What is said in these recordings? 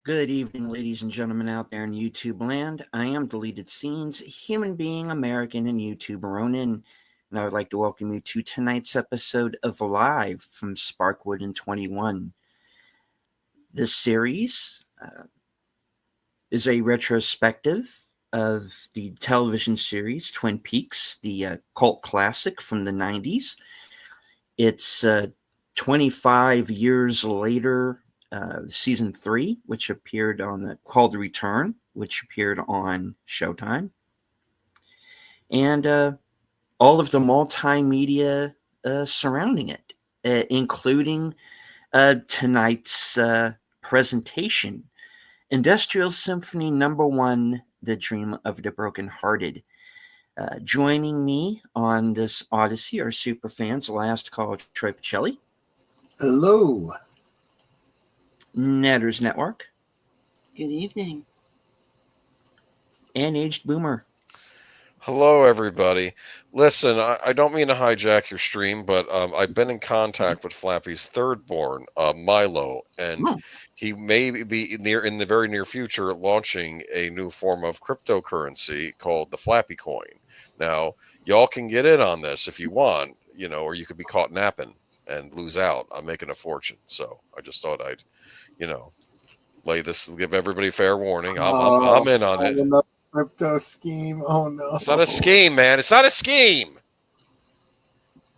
Good evening, ladies and gentlemen out there in YouTube land. I am Deleted Scenes, human being, American, and YouTuber Ronin, and I would like to welcome you to tonight's episode of Live from Sparkwood in 21. This series is a retrospective of the television series Twin Peaks, the cult classic from the 90s. It's 25 years later. Season 3, which appeared on called The Return, which appeared on Showtime, and all of the multimedia surrounding it, including tonight's presentation, Industrial Symphony #1, The Dream of the Brokenhearted. Joining me on this odyssey are superfans Last Call Troy Pacelli. Hello. Netters Network. Good evening. And Aged Boomer. Hello, everybody. Listen, I don't mean to hijack your stream, but I've been in contact with Flappy's third born, Milo, and he may be in the very near future launching a new form of cryptocurrency called the Flappy Coin. Now, y'all can get in on this if you want, or you could be caught napping and lose out on making a fortune. So I just thought I'd give everybody fair warning. I'm in on it. Another crypto scheme. Oh no. It's not a scheme, man. It's not a scheme.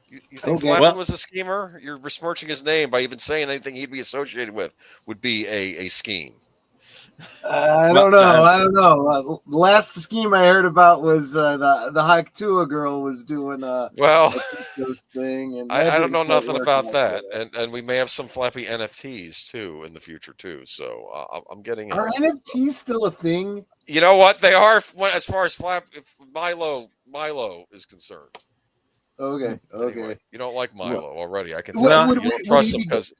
You think Flappy was a schemer? You're besmirching his name by even saying anything he'd be associated with would be a scheme. I don't know. The last scheme I heard about was the Haiktua girl was doing a thing. And I don't know nothing about that. And we may have some Flappy NFTs too in the future too. So I'm getting. Are NFTs still a thing? You know what they are as far as Milo is concerned. Okay. Anyway, you don't like Milo already. I can tell you don't trust him because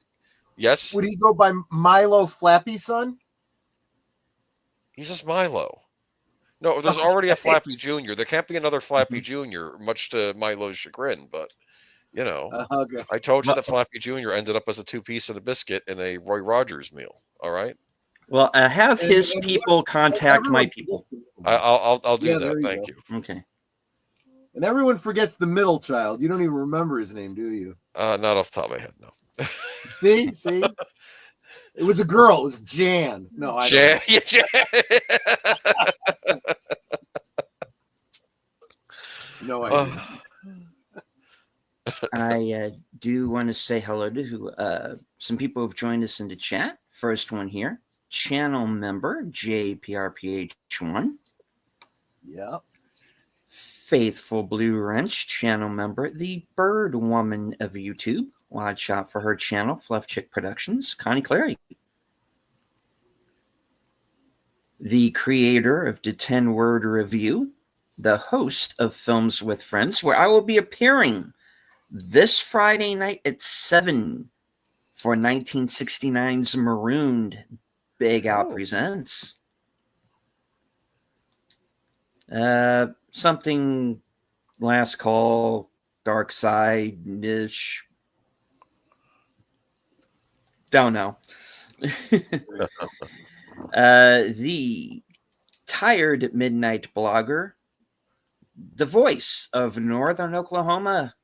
yes. Would he go by Milo Flappy Son? He's just Milo. No, there's already a Flappy Jr. There can't be another Flappy Jr., much to Milo's chagrin. But, I told you that Flappy Jr. ended up as a 2-piece and a biscuit in a Roy Rogers meal. All right? Well, have his people contact my people. I'll do that. Thank you. Okay. And everyone forgets the middle child. You don't even remember his name, do you? Not off the top of my head, no. See? It was a girl. It was Jan. No, I Jan. Jan. No idea. I do want to say hello to some people who've joined us in the chat. First one here, channel member JPRPH1. Yep. Faithful Blue Wrench, channel member, the Bird Woman of YouTube. Wide shot for her channel, Fluff Chick Productions, Connie Cleary. The creator of the 10-Word Review, the host of Films with Friends, where I will be appearing this Friday night at 7 for 1969's Marooned Big Out Presents. Something Last Call, Dark Side-ish. Don't know. The Tired Midnight Blogger, the voice of Northern Oklahoma,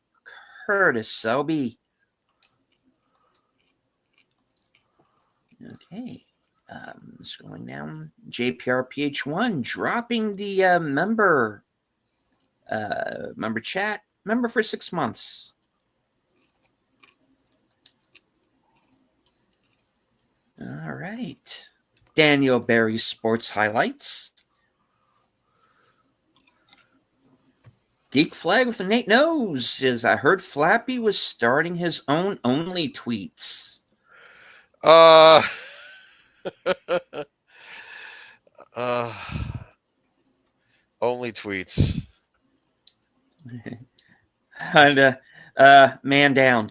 Curtis Selby. Okay. Scrolling down. JPRPH1 dropping the member chat. Member for 6 months. All right. Daniel Berry Sports Highlights. Geek Flag with a Nate Knows says, I heard Flappy was starting his own only tweets. Only tweets. And man down.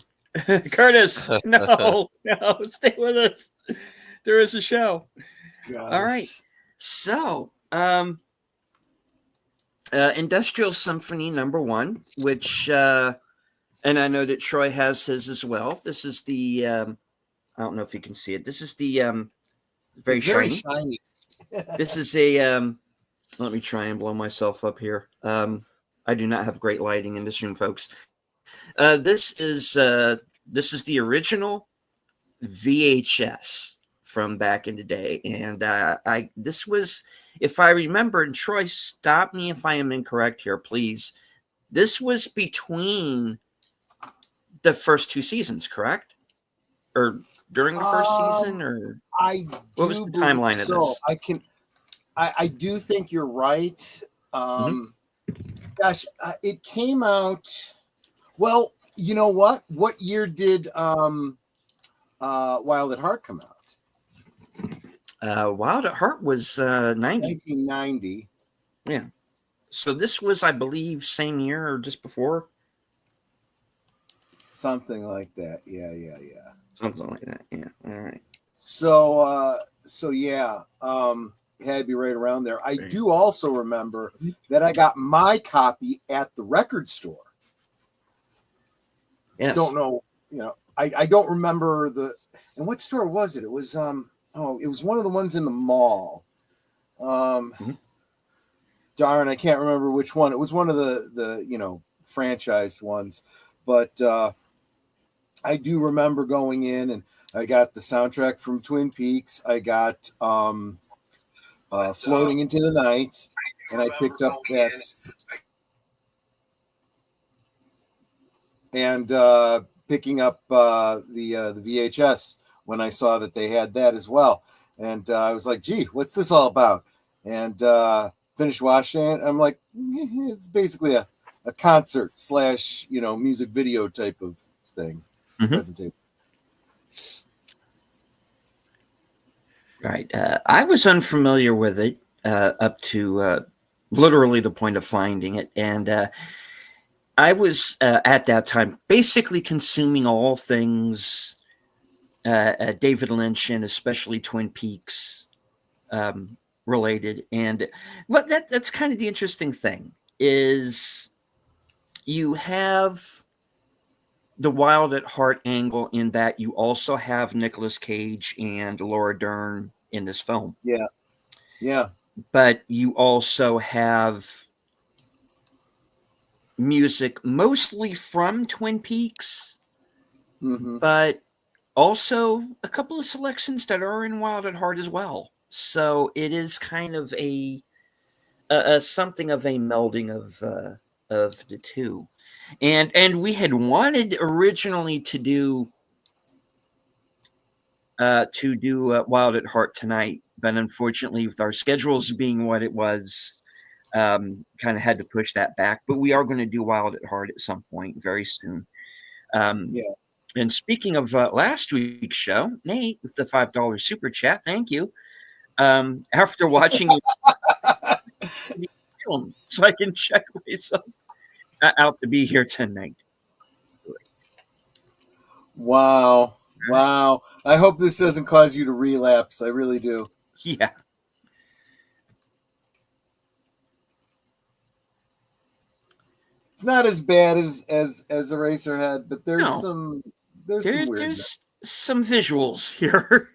Curtis, no, stay with us. There is a show. Gosh. All right. So, Industrial Symphony #1, which, and I know that Troy has his as well. This is the, I don't know if you can see it. This is the Very it's shiny. very shiny. This is a let me try and blow myself up here. I do not have great lighting in this room, folks. This is the original VHS from back in the day, and this was, if I remember, and Troy, stop me if I am incorrect here, please. This was between the first two seasons, correct? Or during the first season, or what was the timeline of this? I do think you're right. Gosh, it came out. Well, you know what? What year did Wild at Heart come out? Wild at Heart was 1990. Yeah. So this was, I believe, same year or just before. Something like that. Yeah. Something like that. Yeah. All right. So yeah, it had to be right around there. I do also remember that I got my copy at the record store. Yes. Don't know, I don't remember and what store was it? It was it was one of the ones in the mall. Darn, I can't remember which one. It was one of the franchised ones, but I do remember going in, and I got the soundtrack from Twin Peaks. I got Floating into the Night, and I picked up that, and picking up the VHS when I saw that they had that as well. And I was like, gee, what's this all about? And finished watching it. I'm like, it's basically a concert / music video type of thing. Presentation. Right. I was unfamiliar with it up to literally the point of finding it. And I was at that time basically consuming all things David Lynch and especially Twin Peaks related. And that's kind of the interesting thing is you have the Wild at Heart angle in that you also have Nicolas Cage and Laura Dern in this film. Yeah. But you also have music mostly from Twin Peaks, but also a couple of selections that are in Wild at Heart as well. So it is kind of a something of a melding of the two. And we had wanted originally to do Wild at Heart tonight, but unfortunately, with our schedules being what it was, kind of had to push that back. But we are going to do Wild at Heart at some point very soon. And speaking of last week's show, Nate with the $5 super chat, thank you. After watching so I can check myself out to be here tonight. Wow. I hope this doesn't cause you to relapse. I really do. Yeah. It's not as bad as Eraserhead, but there's some there's some visuals here.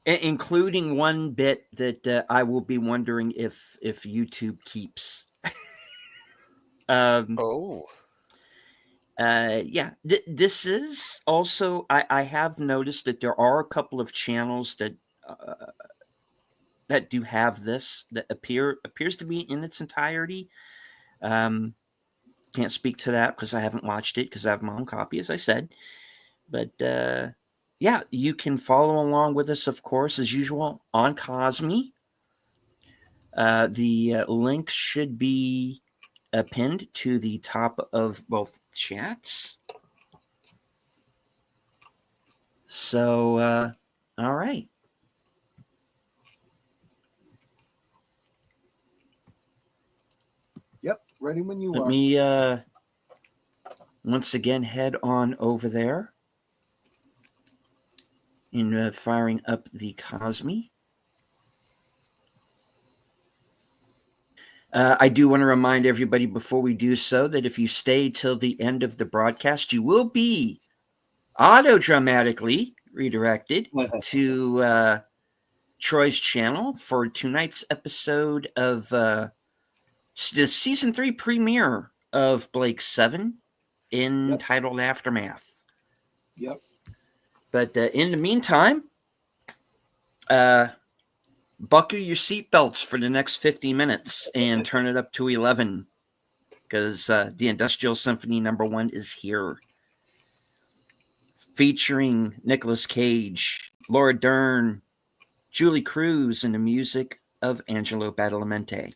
Including one bit that I will be wondering if YouTube keeps. This is also, I have noticed that there are a couple of channels that do have this that appears to be in its entirety. Can't speak to that because I haven't watched it because I have my own copy, as I said. But yeah, you can follow along with us, of course, as usual, on Cosme. The link should be pinned to the top of both chats. So, all right. Yep, ready when you are. Let me once again head on over there and firing up the Cosme. I do want to remind everybody before we do so that if you stay till the end of the broadcast, you will be auto-dramatically redirected to Troy's channel for tonight's episode of the season 3 premiere of Blake's 7, entitled Aftermath. Yep. But in the meantime, buckle your seatbelts for the next 50 minutes and turn it up to 11, because the Industrial Symphony #1 is here. Featuring Nicolas Cage, Laura Dern, Julie Cruz, and the music of Angelo Badalamenti.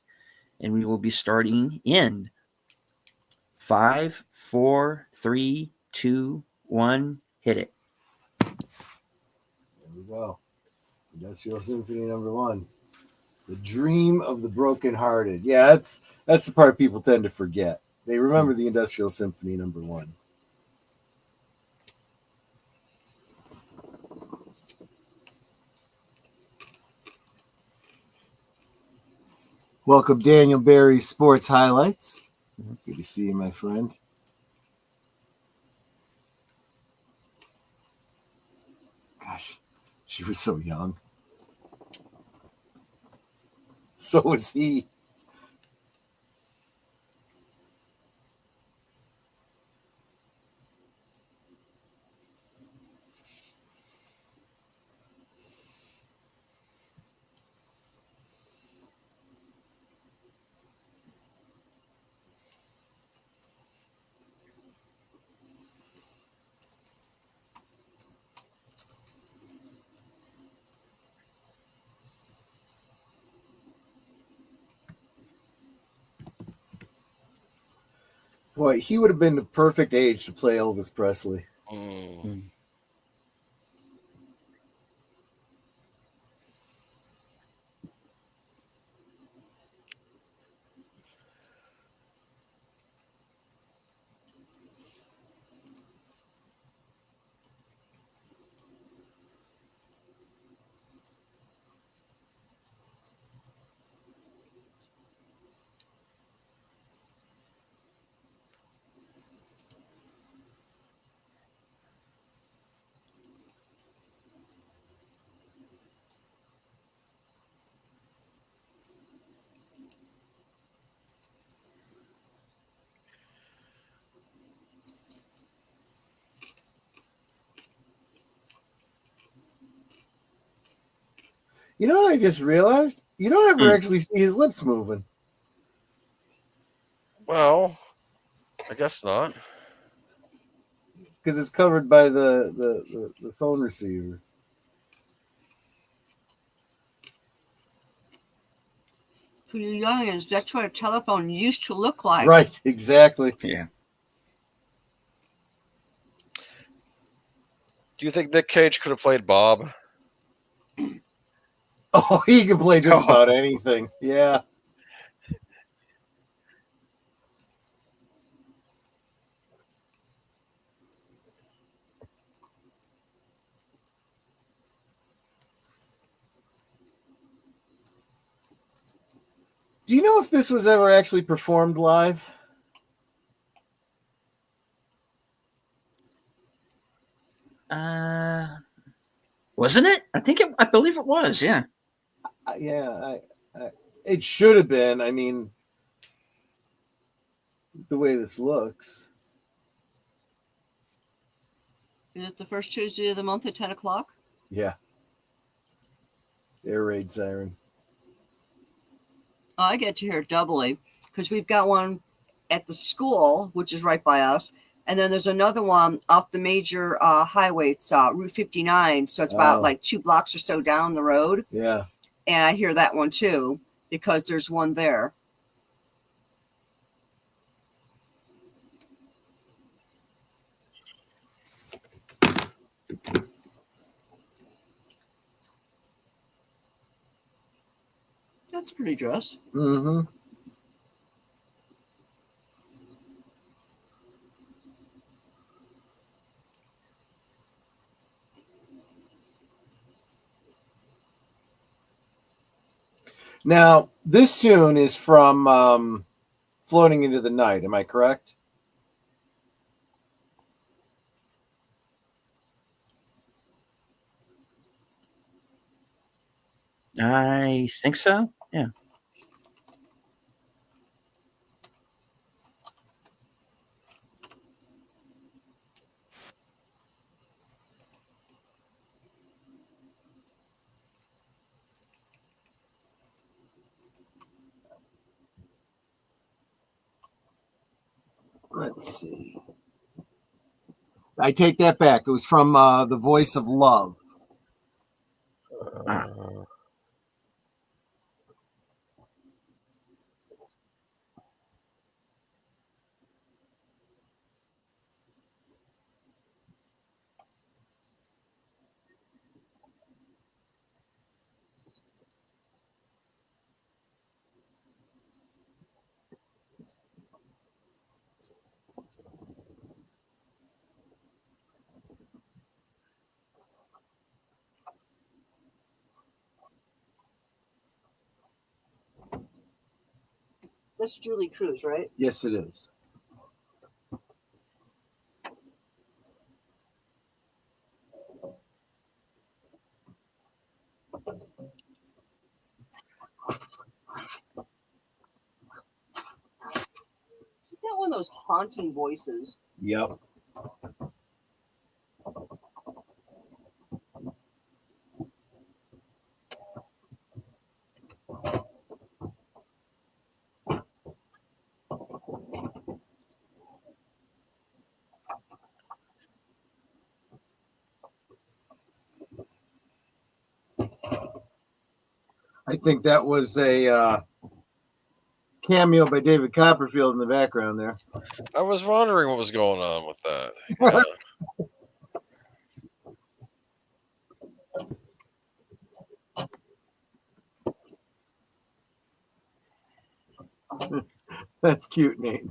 And we will be starting in 5, 4, 3, 2, 1, hit it. There we go. Industrial Symphony #1. The Dream of the Brokenhearted. Yeah, that's the part people tend to forget. They remember the Industrial Symphony #1. Welcome, Daniel Barry Sports Highlights. Good to see you, my friend. Gosh, she was so young. So was he. Boy, he would have been the perfect age to play Elvis Presley. You know what I just realized? You don't ever actually see his lips moving. Well, I guess not. Because it's covered by the phone receiver. For you youngins, that's what a telephone used to look like. Right, exactly. Yeah. Do you think Nick Cage could have played Bob? Oh, he can play just about anything. Yeah. Do you know if this was ever actually performed live? Wasn't it? I believe it was. Yeah. Yeah, it should have been. I mean, the way this looks. Is it the first Tuesday of the month at 10 o'clock? Yeah. Air raid siren. I get to hear it doubly because we've got one at the school, which is right by us. And then there's another one off the major highway. It's Route 59. So it's about like 2 blocks or so down the road. Yeah. And I hear that one too because there's one there. That's a pretty dress. Mm-hmm. Now, this tune is from Floating into the Night. Am I correct? I think so. Yeah. Let's see. I take that back. It was from The Voice of Love. That's Julie Cruz, right? Yes, it is. She's got one of those haunting voices. Yep. I think that was a cameo by David Copperfield in the background there. I was wondering what was going on with that. Yeah. That's cute, Nate.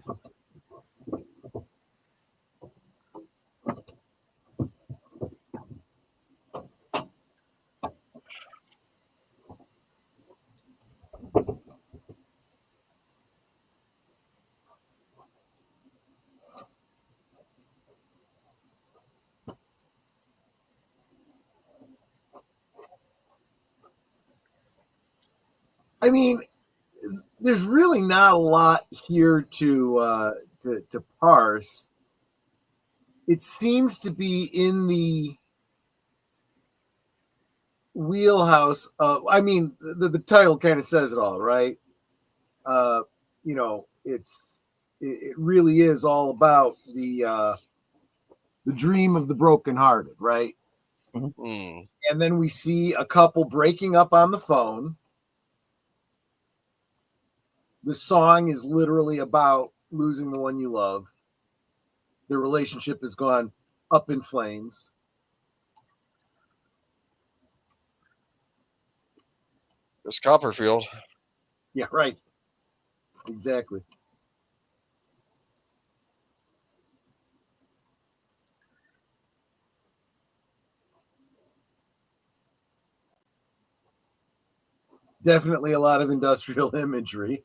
I mean, there's really not a lot here to parse. It seems to be in the wheelhouse of, I mean, the title kind of says it all, right? You know, it really is all about the dream of the brokenhearted, right? Mm. And then we see a couple breaking up on the phone. The song is literally about losing the one you love. Their relationship has gone up in flames. It's Copperfield. Yeah, right. Exactly. Definitely a lot of industrial imagery.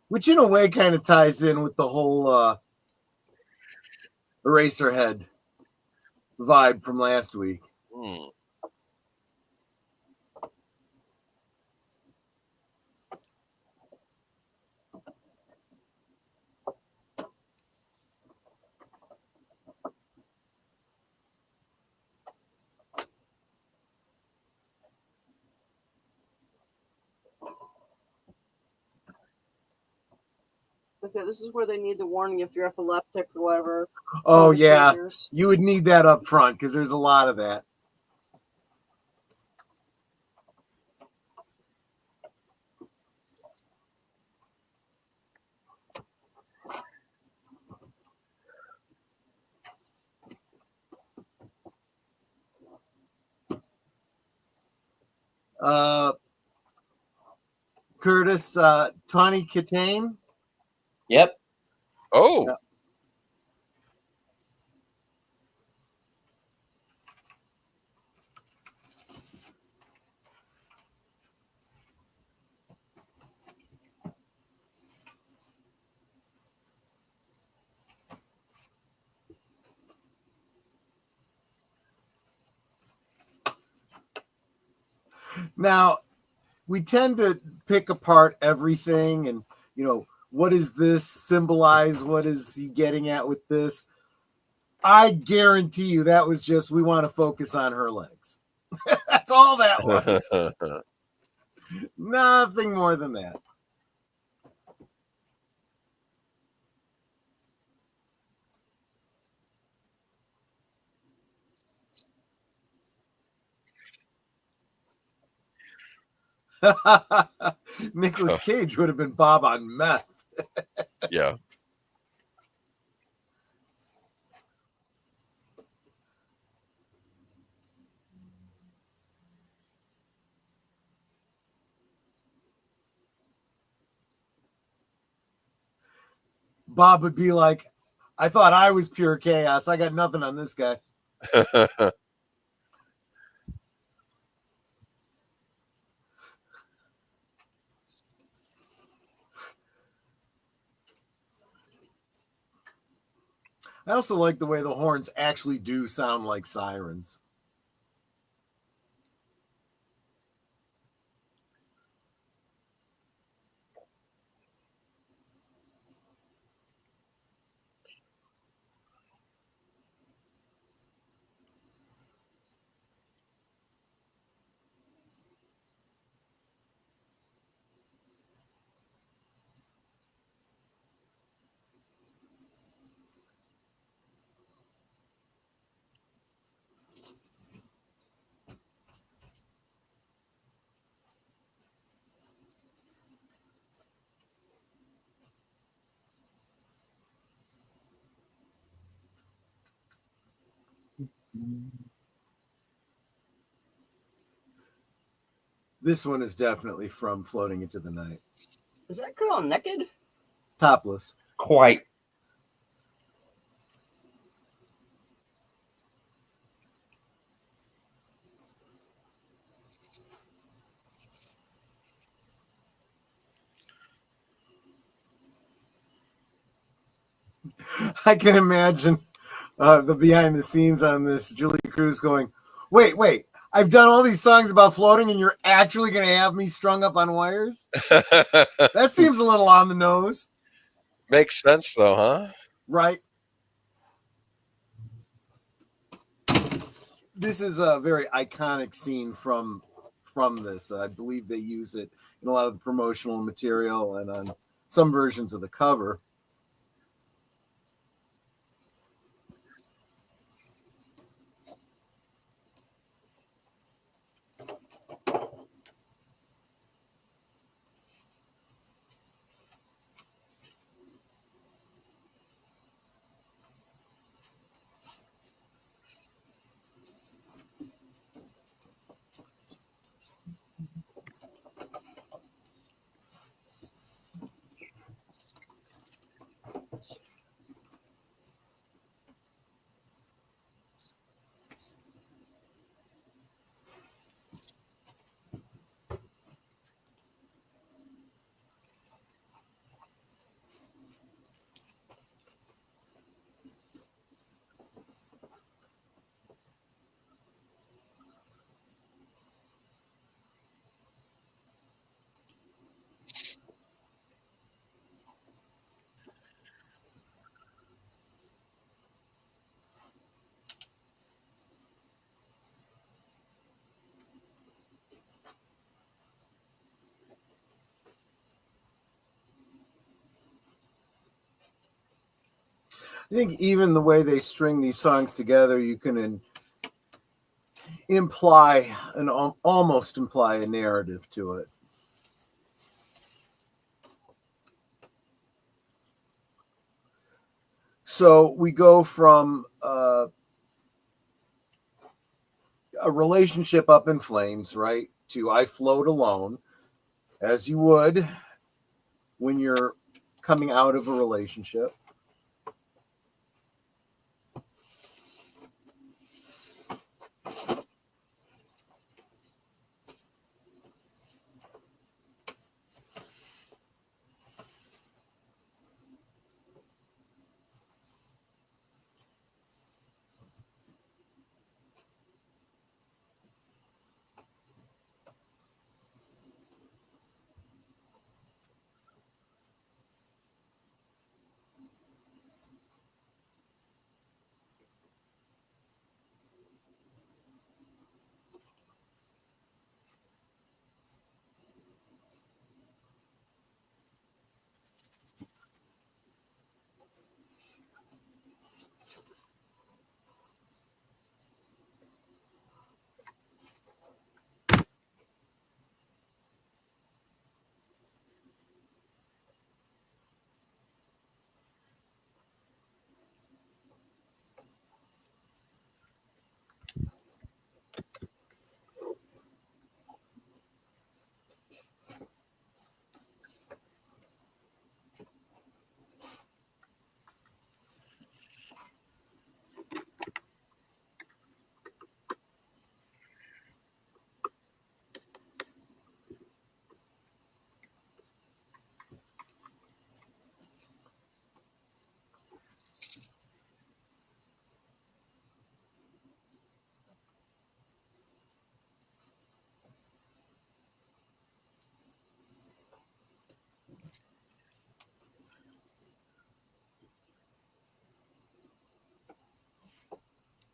Which in a way kind of ties in with the whole Eraserhead vibe from last week. Mm. Okay, this is where they need the warning if you're epileptic or whatever. Oh, yeah. Seniors. You would need that up front because there's a lot of that. Curtis, Tawny Katane. Yep. Oh. Yeah. Now, we tend to pick apart everything and, what does this symbolize? What is he getting at with this? I guarantee you that was just, we want to focus on her legs. That's all that was. Nothing more than that. Nicolas Cage would have been Bob on meth. Yeah. Bob would be like, I thought I was pure chaos. I got nothing on this guy. I also like the way the horns actually do sound like sirens. This one is definitely from Floating Into the Night. Is that girl naked? Topless. Quite. I can imagine the behind the scenes on this. Julie Cruz going, wait. I've done all these songs about floating and you're actually going to have me strung up on wires? That seems a little on the nose. Makes sense though, huh? Right. This is a very iconic scene from this. I believe they use it in a lot of the promotional material and on some versions of the cover. I think even the way they string these songs together, you can almost imply a narrative to it. So we go from a relationship up in flames, right, to I float alone, as you would when you're coming out of a relationship.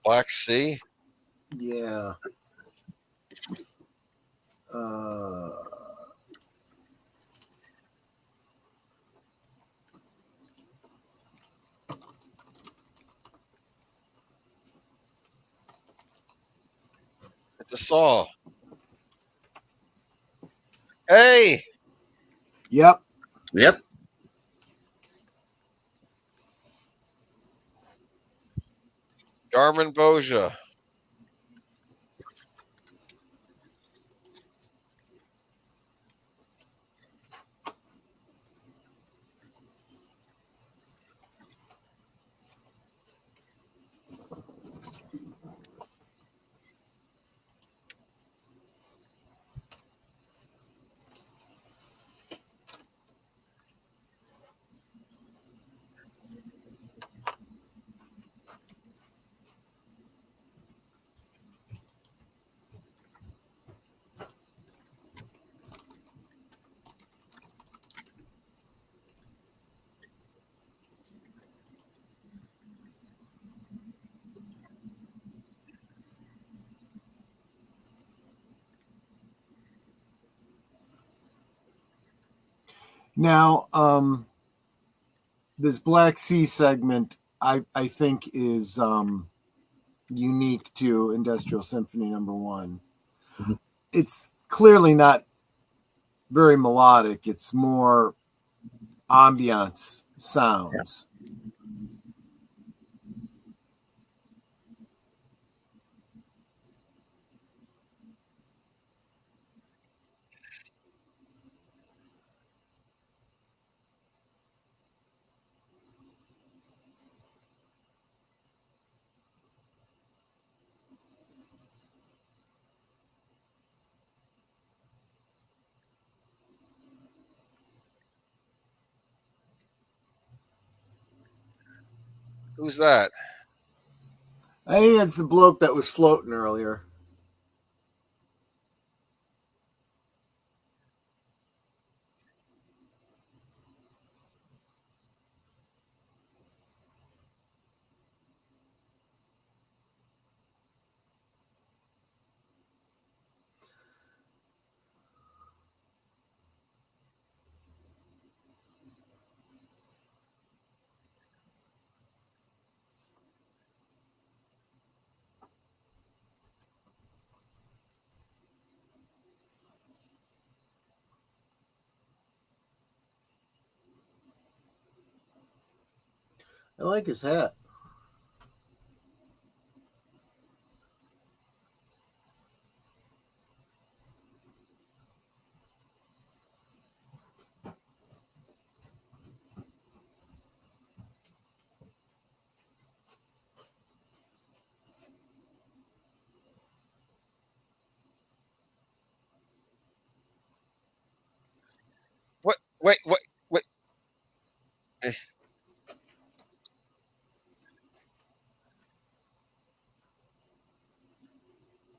Black Sea? Yeah. It's a saw. Hey! Yep. Yep. Garmin Boja. Now, this Black Sea segment, I think, is unique to Industrial Symphony #1. Mm-hmm. It's clearly not very melodic. It's more ambiance sounds. Who's that? I think it's the bloke that was floating earlier. I like his hat. What? Wait.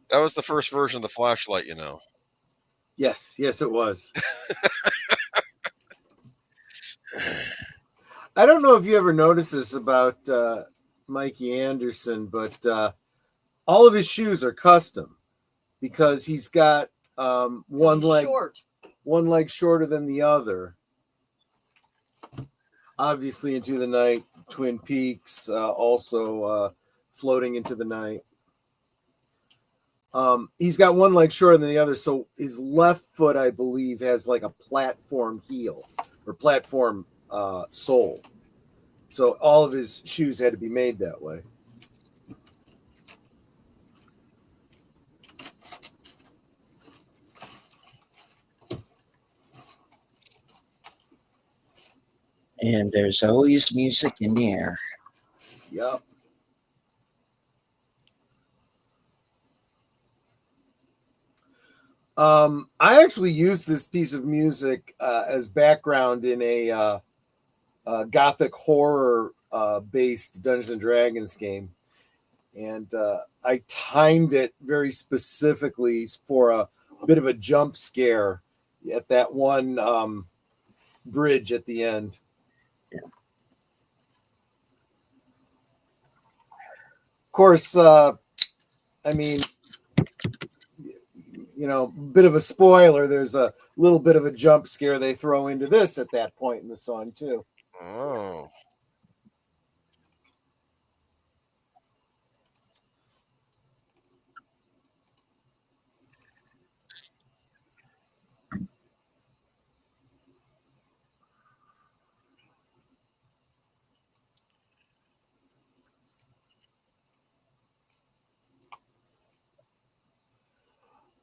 That was the first version of the flashlight, you know. Yes, it was. I don't know if you ever noticed this about Mikey Anderson, but all of his shoes are custom because he's got one leg shorter than the other. Obviously, Into the Night, Twin Peaks, also Floating into the Night. He's got one leg shorter than the other, so his left foot, I believe, has like a platform heel or platform sole. So all of his shoes had to be made that way. And there's always music in the air. Yep. I actually used this piece of music as background in a gothic horror based Dungeons and Dragons game. And I timed it very specifically for a bit of a jump scare at that one bridge at the end. Yeah. course, I mean, you know, bit of a spoiler. There's a little bit of a jump scare they throw into this at that point in the song too. Oh.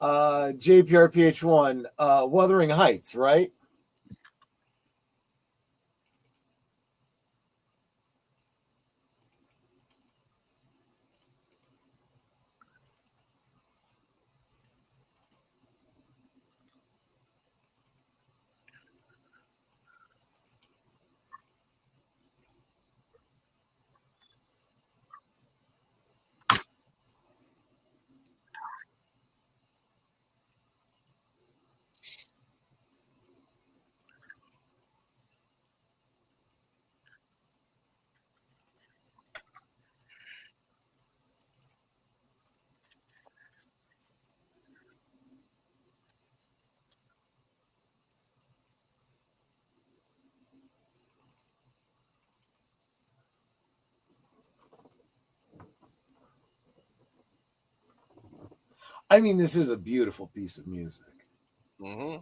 JPRPH1, Wuthering Heights, right? I mean, this is a beautiful piece of music. Mm-hmm.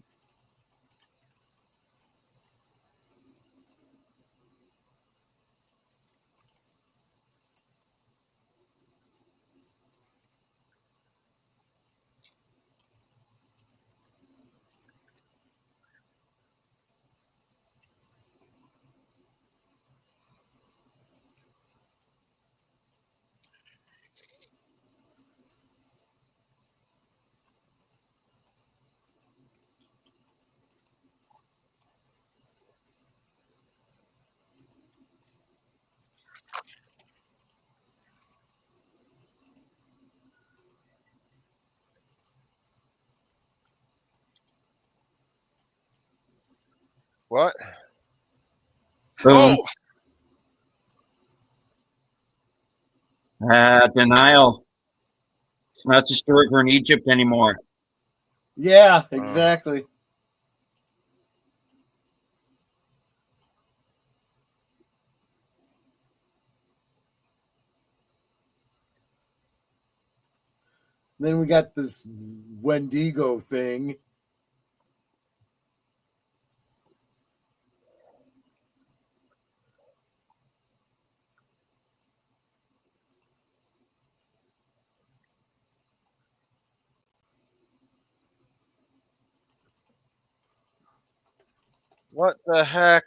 What? Boom. Oh, Denial. It's not just a river in Egypt anymore. Yeah, exactly. Then we got this Wendigo thing. what the heck?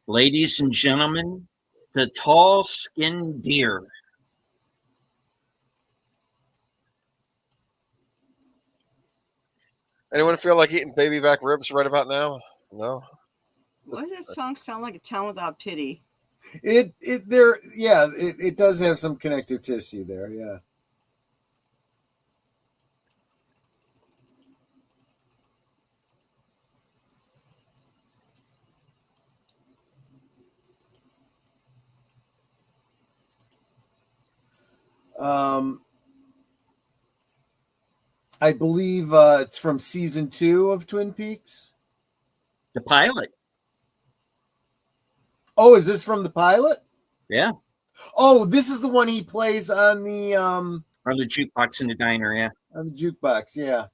Ladies and gentlemen, the tall skinned deer. Anyone feel like eating baby back ribs right about now? No. Why does that song sound like A Town Without Pity? It does have some connective tissue there, yeah. I believe it's from season 2 of Twin Peaks. The pilot. Oh, is this from the pilot? Yeah. Oh, this is the one he plays on the On the jukebox in the diner, yeah. on the jukebox, yeah.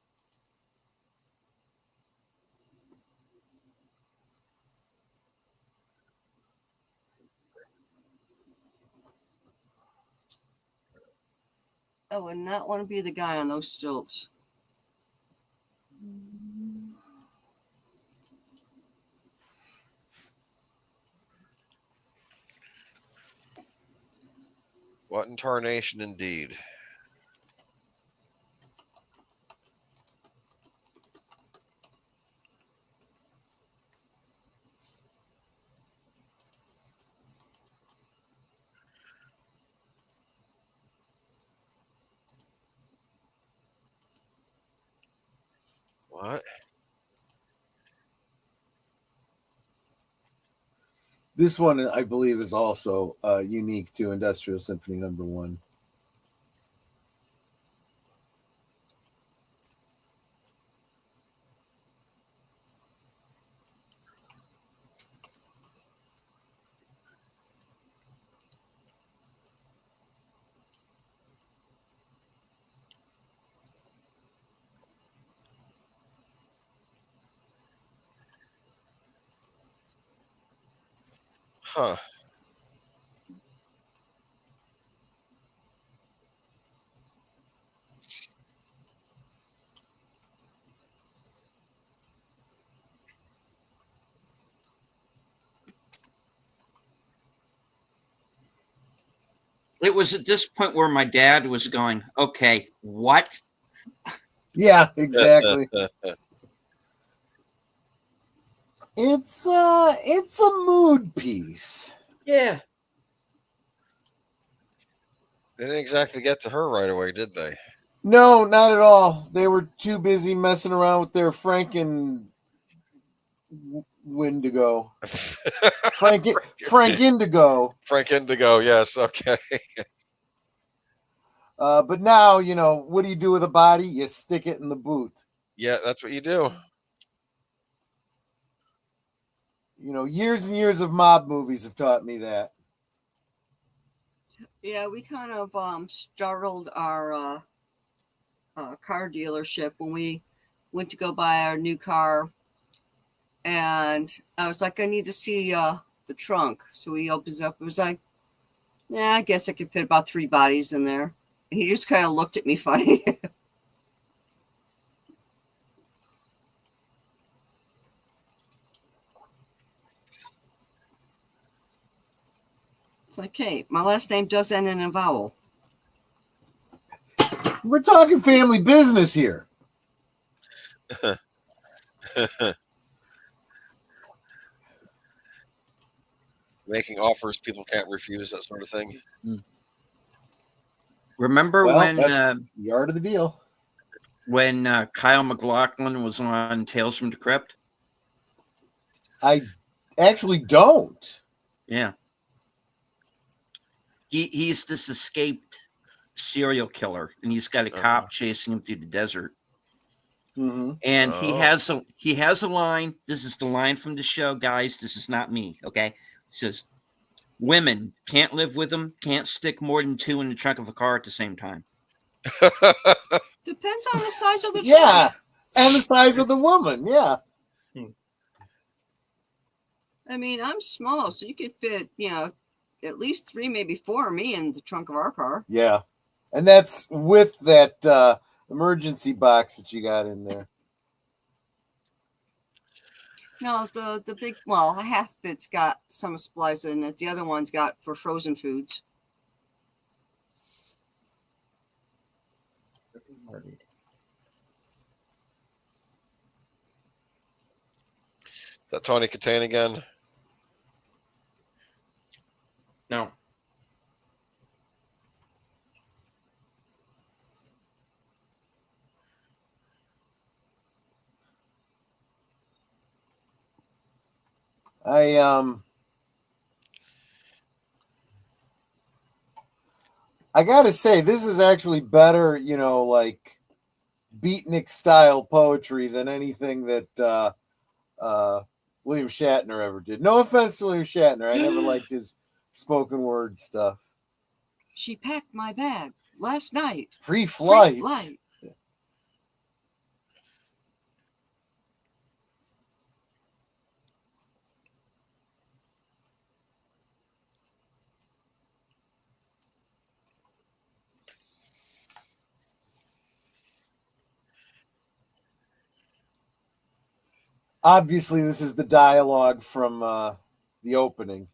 I would not want to be the guy on those stilts. What in tarnation indeed. What? This one, I believe, is also unique to Industrial Symphony #1. Huh. It was at this point where my dad was going, okay, what? Yeah, exactly. It's a mood piece. Yeah. They didn't exactly get to her right away, did they? No, not at all. They were too busy messing around with their Frank Indigo. Frank Indigo. Frank Indigo, yes, okay. But now, what do you do with a body? You stick it in the boot. Yeah, that's what you do. Years and years of mob movies have taught me that. Yeah, we kind of startled our car dealership when we went to go buy our new car. And I was like, I need to see the trunk. So he opens up. It was like, yeah, I guess I could fit about 3 bodies in there. And he just kind of looked at me funny. It's like, hey, my last name does end in a vowel. We're talking family business here. Making offers people can't refuse, that sort of thing. Remember when the art of the deal? When Kyle MacLachlan was on Tales from the Crypt? I actually don't. Yeah. He's this escaped serial killer, and he's got a cop chasing him through the desert. Mm-hmm. And he has a line. This is the line from the show, guys. This is not me. Okay. He says, women can't live with them, can't stick more than 2 in the trunk of a car at the same time. Depends on the size of the trunk. Yeah. And the size of the woman. Yeah. I mean, I'm small, so you could fit, at least 3, maybe 4 of me in the trunk of our car. Yeah. And that's with that emergency box that you got in there. No, the big, half of it's got some supplies in it. The other one's got for frozen foods. Is that Tawny Katane again? No. I gotta say, this is actually better, like beatnik style poetry than anything that William Shatner ever did. No offense to William Shatner. I never liked his spoken word stuff. She packed my bag last night. Pre-flight. Obviously, this is the dialogue from the opening.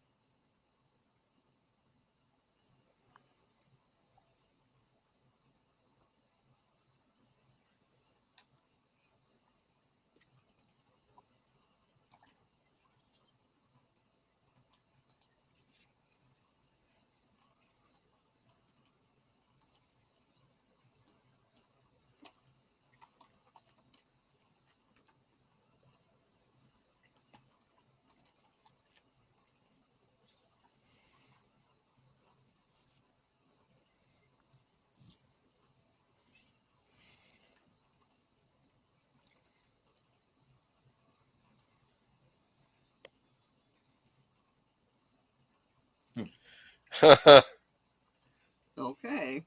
Okay.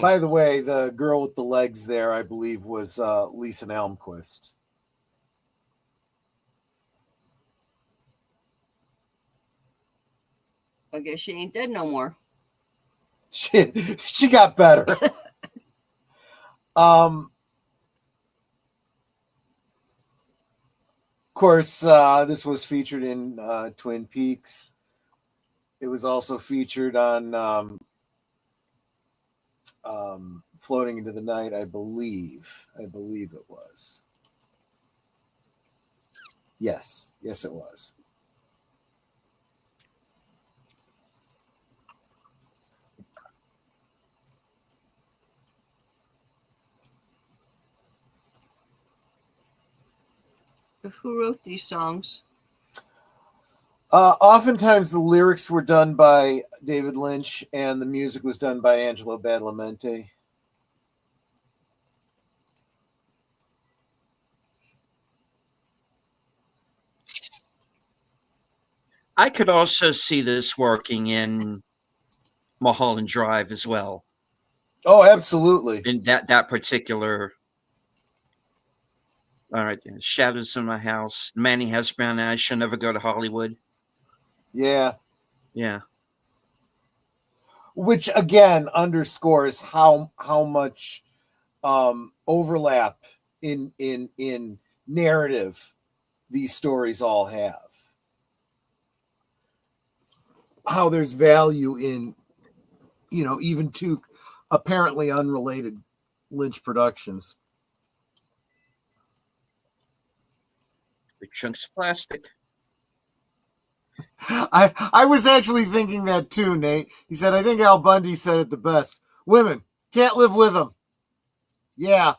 By the way, the girl with the legs there, I believe, was Lisa Elmquist. I guess she ain't dead no more. She got better. Of course, this was featured in Twin Peaks. It was also featured on Floating into the Night, I believe. I believe it was. Yes, it was. Who wrote these songs? Oftentimes the lyrics were done by David Lynch and the music was done by Angelo Badalamenti. I could also see this working in Mulholland Drive as well. Oh, absolutely. In that particular. All right, Shadows in My House. Manny Has Brown Eyes. She'll Never Go to Hollywood. Yeah. Yeah. Which again underscores how much overlap in narrative these stories all have. How there's value in, even two apparently unrelated Lynch productions. Big chunks of plastic. I was actually thinking that too, Nate. He said, I think Al Bundy said it the best. Women can't live with them. Yeah.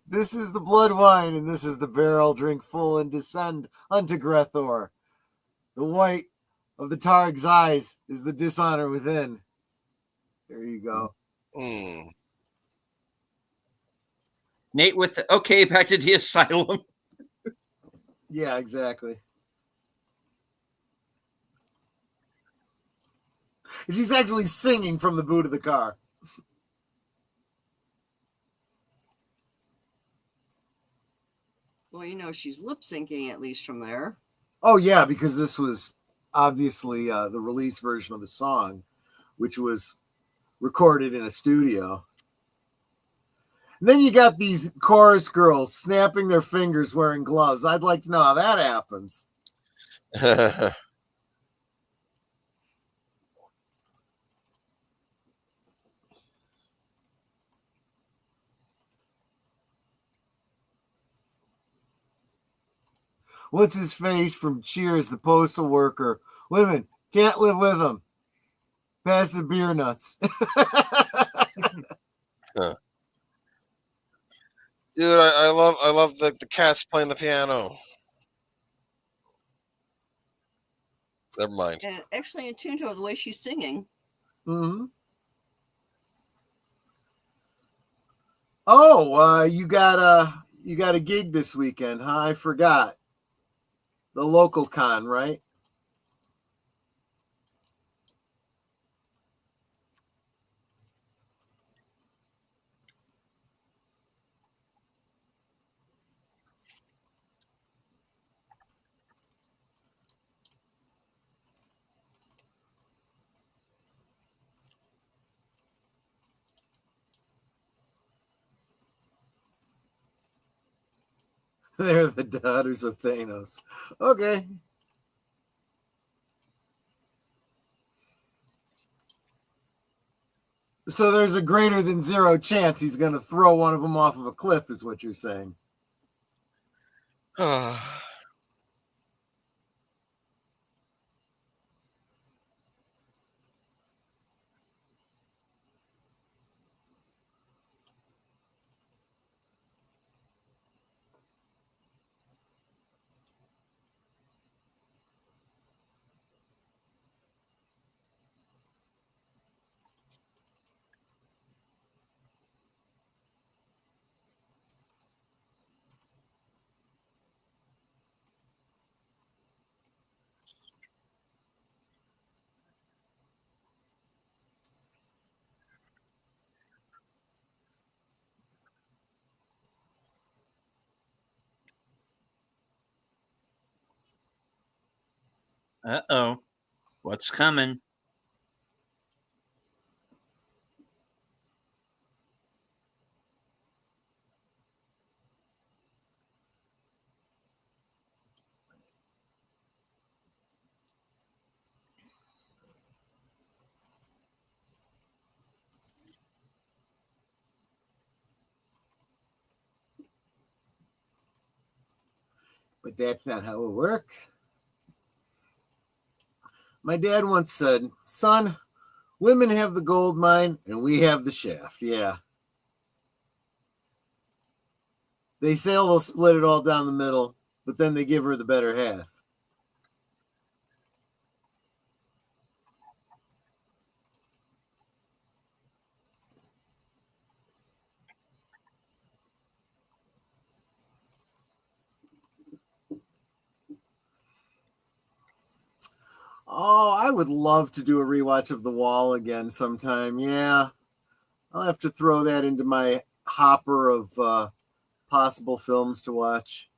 This is the blood wine, and this is the barrel. Drink full and descend unto Grethor. The white of the Targ's eyes is the dishonor within. There you go. Nate with okay, back to the asylum. Yeah, exactly. She's actually singing from the boot of the car. Well, she's lip syncing at least from there. Oh, yeah, because this was obviously the release version of the song, which was recorded in a studio. And then you got these chorus girls snapping their fingers wearing gloves. I'd like to know how that happens. What's his face from Cheers, the postal worker? Women can't live with him. Pass the beer nuts. Dude, I love the cats playing the piano. Never mind. And actually, in tune to the way she's singing. Mm-hmm. Oh, you got a gig this weekend, huh? I forgot. The local con, right? They're the daughters of Thanos. Okay. So there's a greater than zero chance he's going to throw one of them off of a cliff, is what you're saying. Uh-oh. What's coming? But that's not how it works. My dad once said, son, women have the gold mine and we have the shaft. Yeah. They say they'll split it all down the middle, but then they give her the better half. Oh, I would love to do a rewatch of The Wall again sometime. Yeah. I'll have to throw that into my hopper of possible films to watch.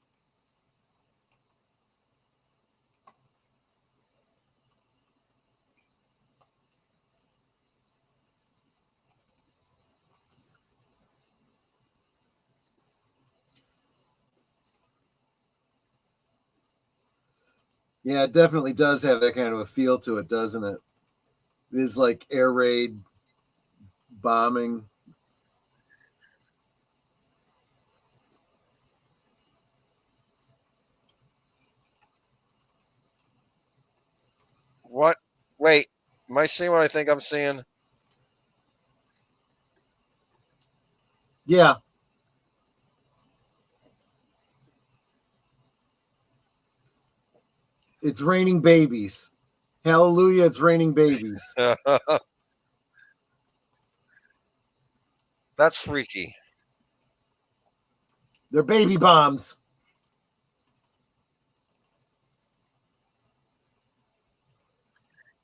Yeah, it definitely does have that kind of a feel to it, doesn't it? It is like air raid bombing. What? Wait, am I seeing what I think I'm seeing? Yeah. It's raining babies. Hallelujah, it's raining babies. That's freaky. They're baby bombs.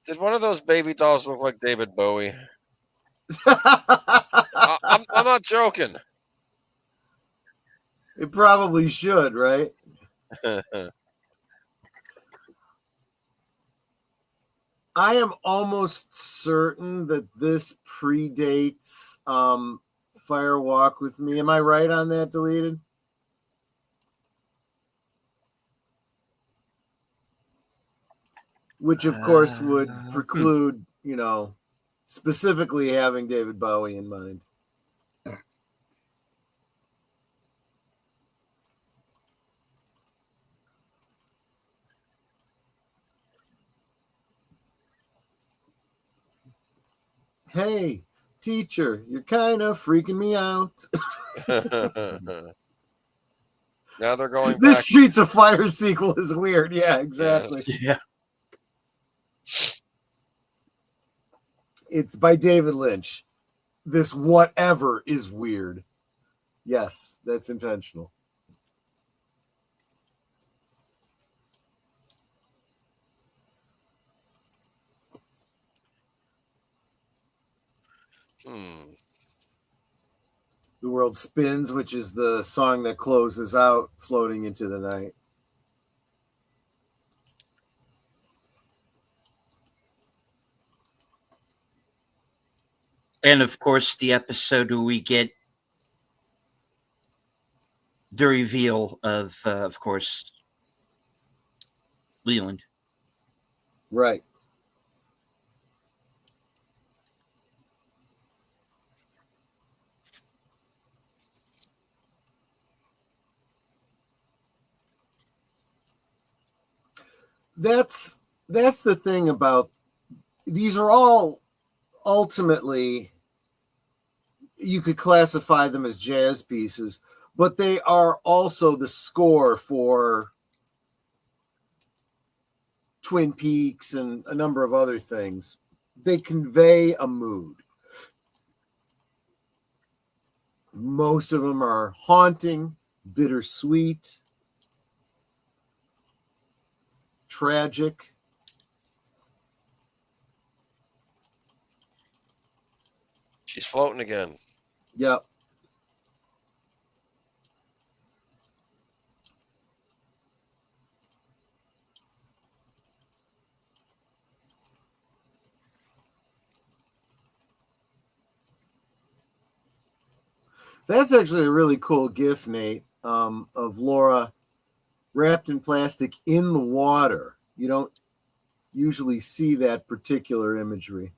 Did one of those baby dolls look like David Bowie? I'm not joking. It probably should, right? I am almost certain that this predates Fire Walk with Me. Am I right on that, Deleted? Which, of course, would preclude, specifically having David Bowie in mind. Hey, teacher, you're kind of freaking me out. Now they're going This back. Streets of Fire sequel is weird. Yeah, exactly. Yeah. It's by David Lynch. This whatever is weird. Yes, that's intentional. The World Spins, which is the song that closes out Floating into the Night. And of course, the episode where we get the reveal of course, Leland. Right. That's the thing about these are all ultimately you could classify them as jazz pieces, but they are also the score for Twin Peaks and a number of other things. They convey a mood. Most of them are haunting, bittersweet, tragic. She's floating again. Yep. That's actually a really cool GIF, Nate, of Laura wrapped in plastic in the water. You don't usually see that particular imagery.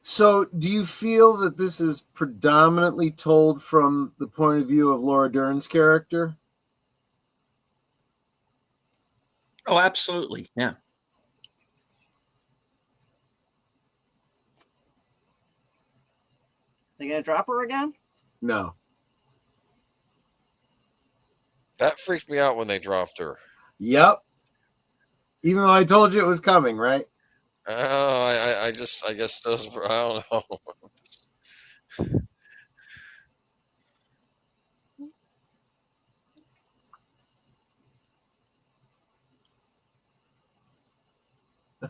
So do you feel that this is predominantly told from the point of view of Laura Dern's character? Oh, absolutely. Yeah. They gonna drop her again? No. That freaked me out when they dropped her. Yep. Even though I told you it was coming, right? Oh, I guess those. I don't know.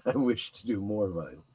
I wish to do more violence.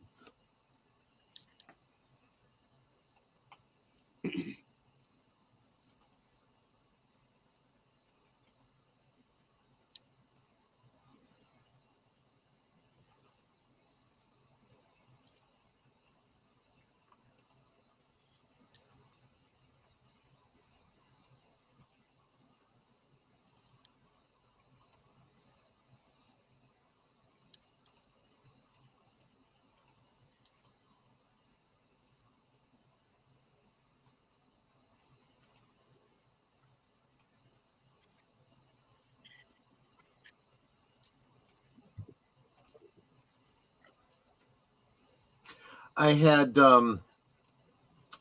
I had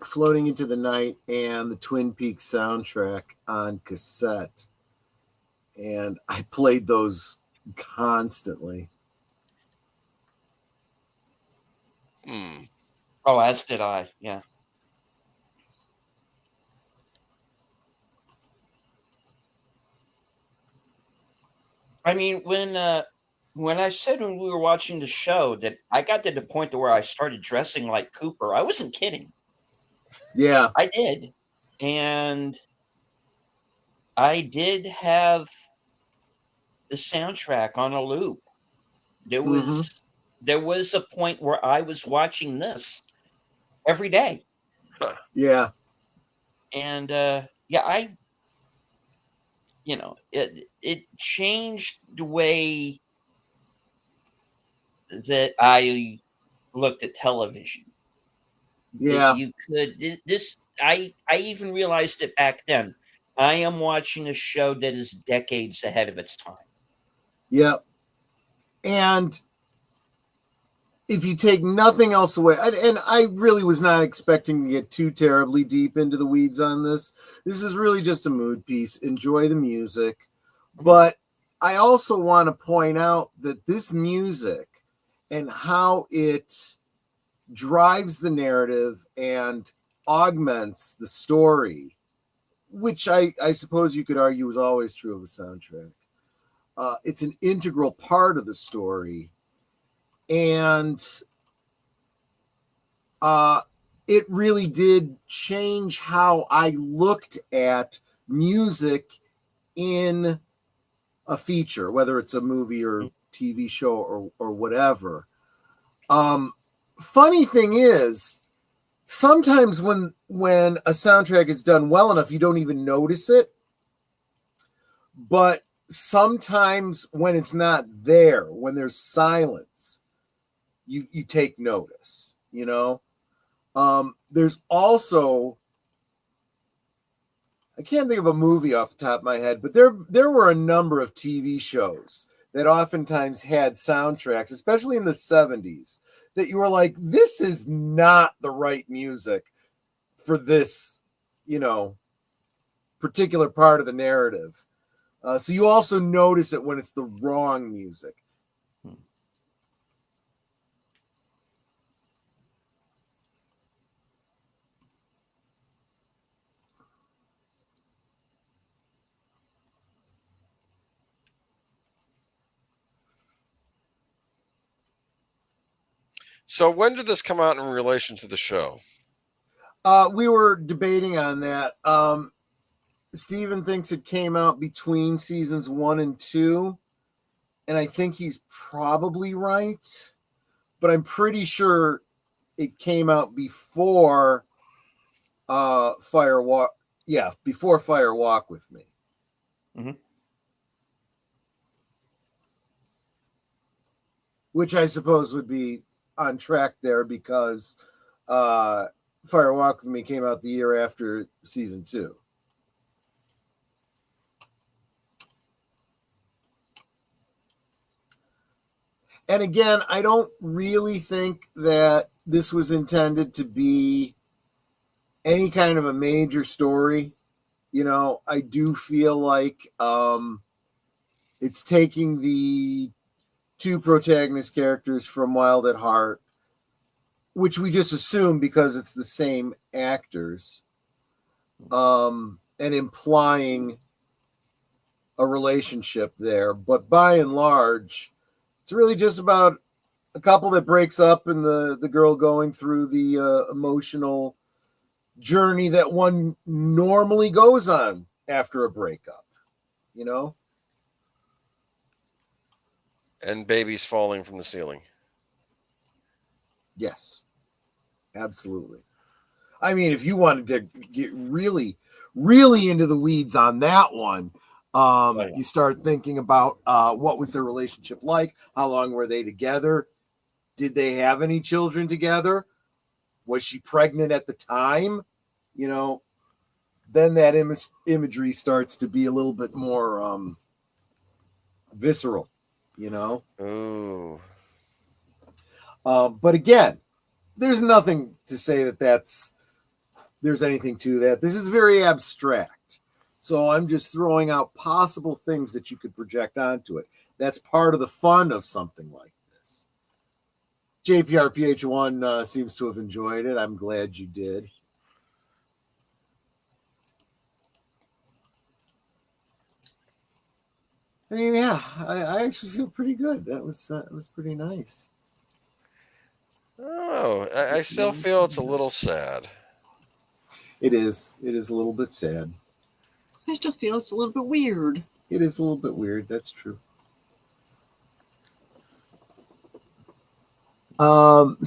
Floating into the Night and the Twin Peaks soundtrack on cassette, and I played those constantly. Oh, as did I. Yeah. I mean, when I said when we were watching the show that I got to the point to where I started dressing like Cooper, I wasn't kidding. Yeah. I did. And I did have the soundtrack on a loop. There was a point where I was watching this every day. Yeah. And yeah, it changed the way that I looked at television. Yeah. You could I even realized it back then. I am watching a show that is decades ahead of its time. Yep. And if you take nothing else away, and I really was not expecting to get too terribly deep into the weeds on this. This is really just a mood piece. Enjoy the music. But I also want to point out that this music and how it drives the narrative and augments the story, which I suppose you could argue is always true of a soundtrack. It's an integral part of the story. And it really did change how I looked at music in a feature, whether it's a movie or TV show or whatever. Funny thing is, sometimes when a soundtrack is done well enough, you don't even notice it. But sometimes when it's not there, when there's silence, you take notice, you know? There's also, I can't think of a movie off the top of my head, but there were a number of TV shows that oftentimes had soundtracks, especially in the 70s, that you were like, this is not the right music for this, you know, particular part of the narrative. So you also notice it when it's the wrong music. So when did this come out in relation to the show? We were debating on that. Steven thinks it came out between seasons 1 and 2, and I think he's probably right, but I'm pretty sure it came out before Fire Walk. Yeah, before Fire Walk with Me. Mm-hmm. Which I suppose would be on track there because Fire Walk with Me came out the year after season 2. And again, I don't really think that this was intended to be any kind of a major story. You know, I do feel like it's taking the two protagonist characters from Wild at Heart, which we just assume because it's the same actors, and implying a relationship there. But by and large, it's really just about a couple that breaks up and the girl going through the emotional journey that one normally goes on after a breakup, you know? And babies falling from the ceiling. Yes, absolutely. I mean, if you wanted to get really, really into the weeds on that one, you start thinking about what was their relationship like? How long were they together? Did they have any children together? Was she pregnant at the time? You know, then that imagery starts to be a little bit more visceral, you know? Ooh. But again, there's nothing to say that there's anything to that. This is very abstract. So I'm just throwing out possible things that you could project onto it. That's part of the fun of something like this. JPRPH1 seems to have enjoyed it. I'm glad you did. I mean, yeah, I actually feel pretty good. That was pretty nice. Oh, I still feel it's a little sad. It is. It is a little bit sad. I still feel it's a little bit weird. It is a little bit weird. That's true. So,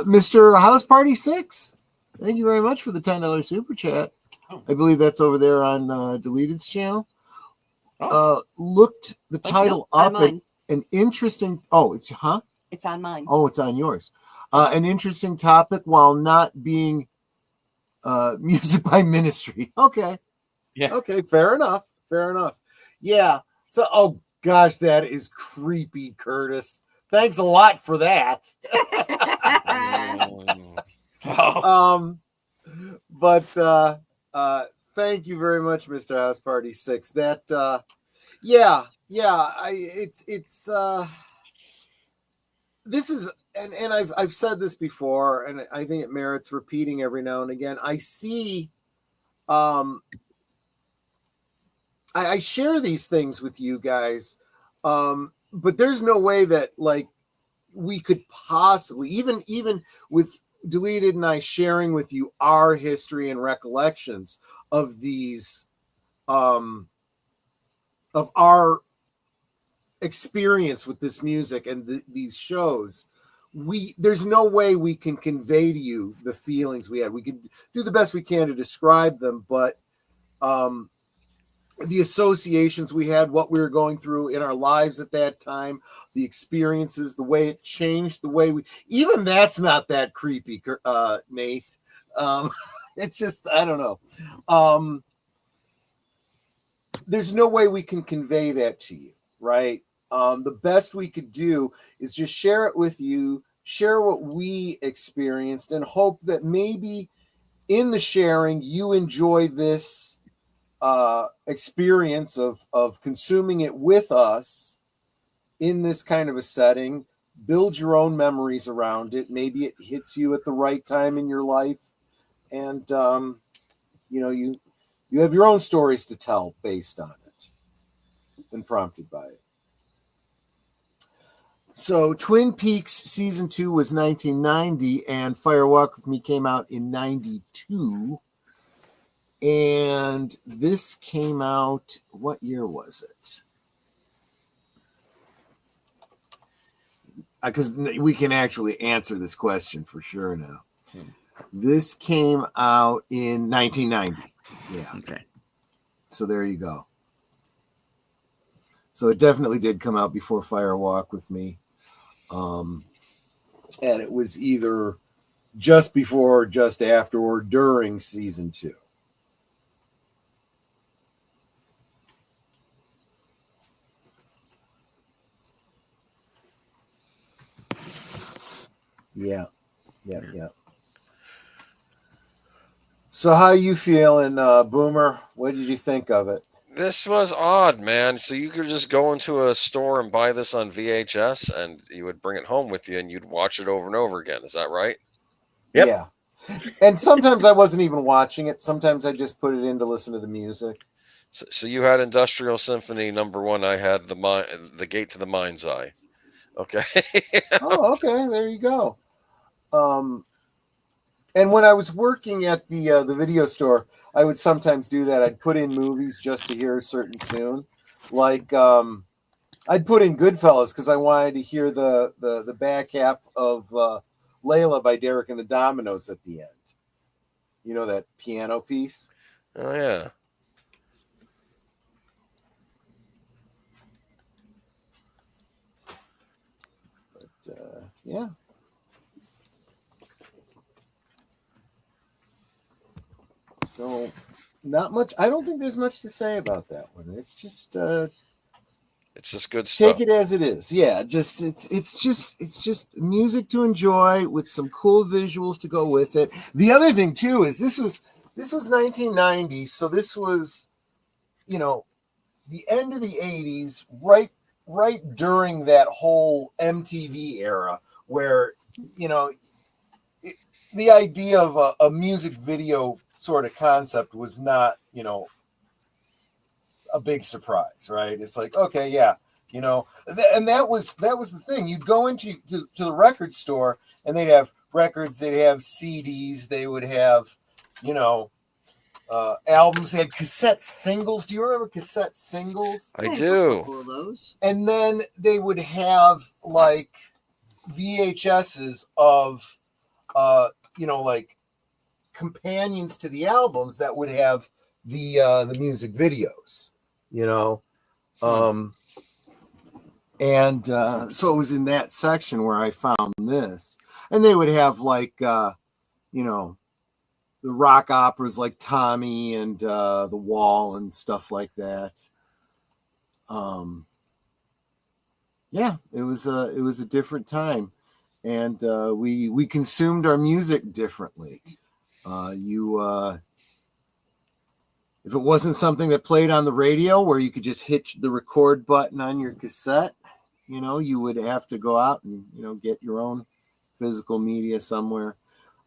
Mr. House Party 6, thank you very much for the $10 super chat. Oh. I believe that's over there on Deleted's channel. Looked the title up at an interesting. Oh, it's It's on mine. Oh, it's on yours. An interesting topic while not being music by ministry. Okay. Yeah. Okay. Fair enough. Fair enough. Yeah. So, oh gosh, that is creepy, Curtis. Thanks a lot for that. But thank you very much, Mr. House Party 6. That this is, and I've said this before, and I think it merits repeating every now and again. I see I share these things with you guys, but there's no way that like we could possibly, even with Deleted and I sharing with you our history and recollections of these, of our experience with this music and these shows. There's no way we can convey to you the feelings we had. We can do the best we can to describe them, but the associations we had, what we were going through in our lives at that time, the experiences, the way it changed, the way even that's not that creepy, Nate. It's just, I don't know. There's no way we can convey that to you, right? The best we could do is just share it with you, share what we experienced, and hope that maybe in the sharing you enjoy this experience of consuming it with us in this kind of a setting. Build your own memories around it. Maybe it hits you at the right time in your life, and you have your own stories to tell based on it and prompted by it. So Twin Peaks season 2 was 1990, and Fire Walk with Me came out in 92. And this came out, what year was it? Because we can actually answer this question for sure now. This came out in 1990. Yeah. Okay. So there you go. So it definitely did come out before Fire Walk with Me. And it was either just before, just after, or during season 2. Yeah. So how you feeling, Boomer? What did you think of it? This was odd, man. So you could just go into a store and buy this on VHS, and you would bring it home with you, and you'd watch it over and over again. Is that right? Yep. Yeah. And sometimes I wasn't even watching it. Sometimes I just put it in to listen to the music. So you had Industrial Symphony #1. I had the Gate to the Mind's Eye. Okay. Oh, okay. There you go. And when I was working at the video store, I would sometimes do that. I'd put in movies just to hear a certain tune. Like I'd put in Goodfellas because I wanted to hear the back half of Layla by Derek and the Dominoes at the end. You know, that piano piece? Oh, yeah. But, yeah. So, not much. I don't think there's much to say about that one. It's just good stuff. take it as it is. Yeah, it's just music to enjoy with some cool visuals to go with it. The other thing too is this was 1990, so this was, the end of the 80s, right during that whole MTV era where, the idea of a music video sort of concept was not, a big surprise, right? It's like, okay, yeah, and that was the thing. You'd go into the record store and they'd have records, they'd have CDs, they would have, albums. They had cassette singles. Do you remember cassette singles? I do. Couple of those. And then they would have like VHSs of, like companions to the albums that would have the music videos, and so it was in that section where I found this, and they would have like, the rock operas like Tommy and The Wall and stuff like that. Yeah, it was a different time. And we consumed our music differently. If it wasn't something that played on the radio where you could just hit the record button on your cassette, you would have to go out and, get your own physical media somewhere.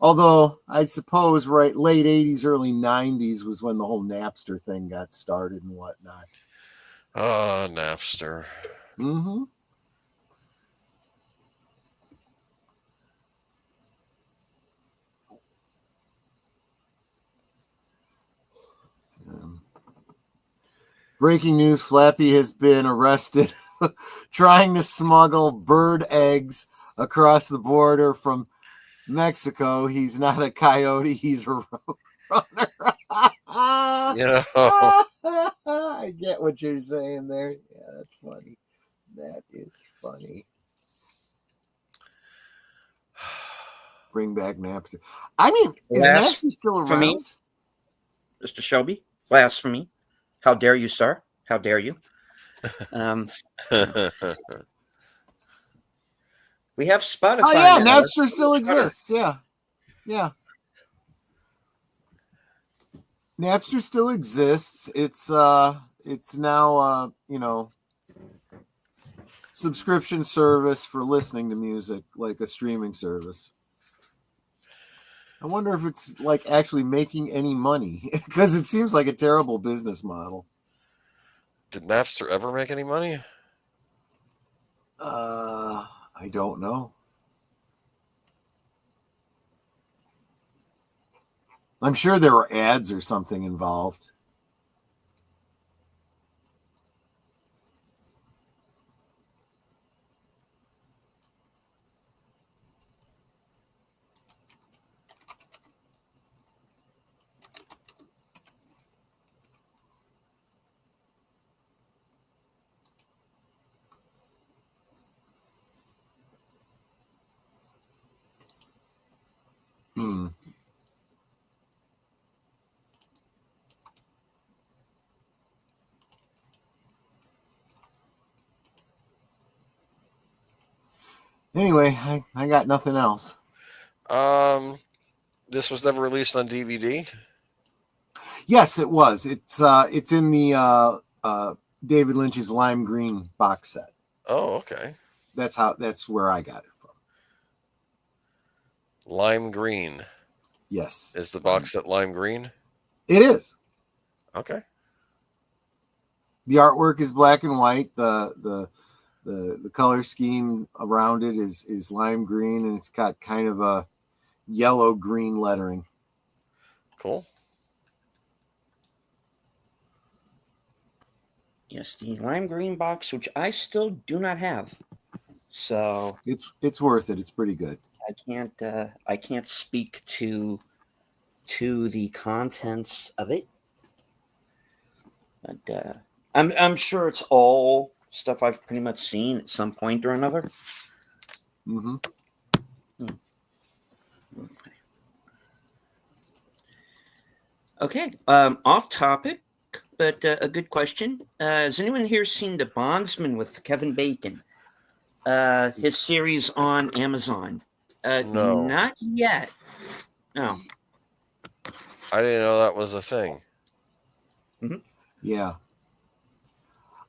Although I suppose late 80s, early 90s was when the whole Napster thing got started and whatnot. Napster. Mm-hmm. Breaking news, Flappy has been arrested trying to smuggle bird eggs across the border from Mexico. He's not a coyote, he's a roadrunner. I get what you're saying there. Yeah, that's funny. That is funny. Bring back Napster. I mean, is Napster still around? For me, Mr. Shelby, blasphemy. How dare you, sir? How dare you? We have Spotify. Oh yeah, Napster still exists. Yeah. Napster still exists. It's now subscription service for listening to music, like a streaming service. I wonder if it's like actually making any money, because it seems like a terrible business model. Did Napster ever make any money? I don't know. I'm sure there were ads or something involved. Anyway, I got nothing else. This was never released on DVD? Yes, it was. It's in the David Lynch's Lime Green box set. Oh, okay. That's where I got it from. Lime Green. Yes. Is the box set lime green? It is. Okay. The artwork is black and white. The color scheme around it is lime green, and it's got kind of a yellow green lettering. Cool. Yes, the lime green box, which I still do not have. So it's worth it. It's pretty good. I can't speak to the contents of it, but I'm sure it's all stuff I've pretty much seen at some point or another. Mm-hmm. Okay. Off topic, but a good question. Has anyone here seen The Bondsman with Kevin Bacon? His series on Amazon. No. Not yet. No. I didn't know that was a thing. Mm-hmm. Yeah.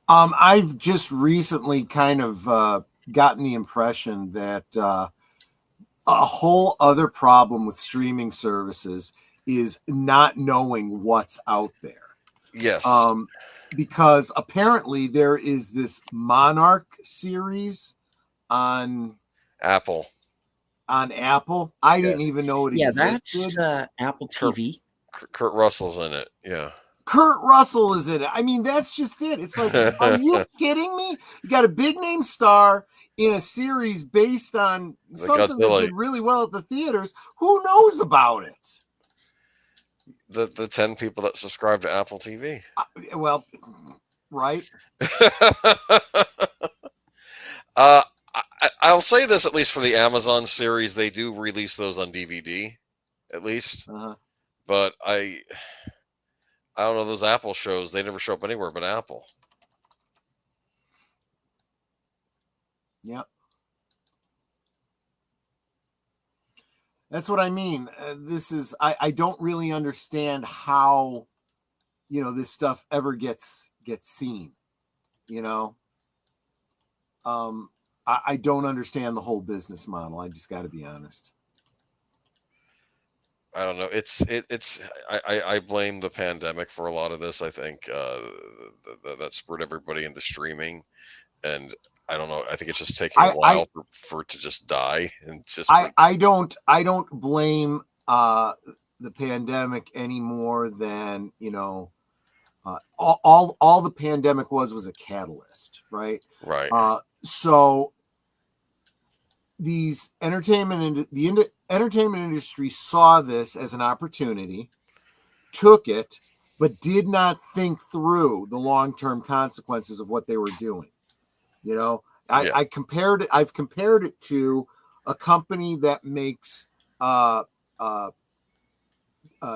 I've just recently kind of gotten the impression that a whole other problem with streaming services is not knowing what's out there. Yes. Because apparently there is this Monarch series on Apple. I didn't even know it existed. That's Apple TV. Kurt Russell's in it. Yeah. Kurt Russell is in it. I mean, that's just it. It's like, are you kidding me? You got a big name star in a series based on something that did really well at the theaters. Who knows about it? The 10 people that subscribe to Apple TV. Well, right. I'll say this, at least for the Amazon series, they do release those on DVD, at least. Uh-huh. But I don't know, those Apple shows, they never show up anywhere but Apple. Yep. That's what I mean. I don't really understand how, this stuff ever gets seen, I don't understand the whole business model. I just got to be honest. I don't know. I blame the pandemic for a lot of this. I think that spurred everybody into streaming, and I don't know. I think it's just taking a while for it to just die and just. I don't blame the pandemic any more than All the pandemic was a catalyst, right? Right. So these entertainment industry saw this as an opportunity, took it, but did not think through the long-term consequences of what they were doing. You know, I've compared it to a company that makes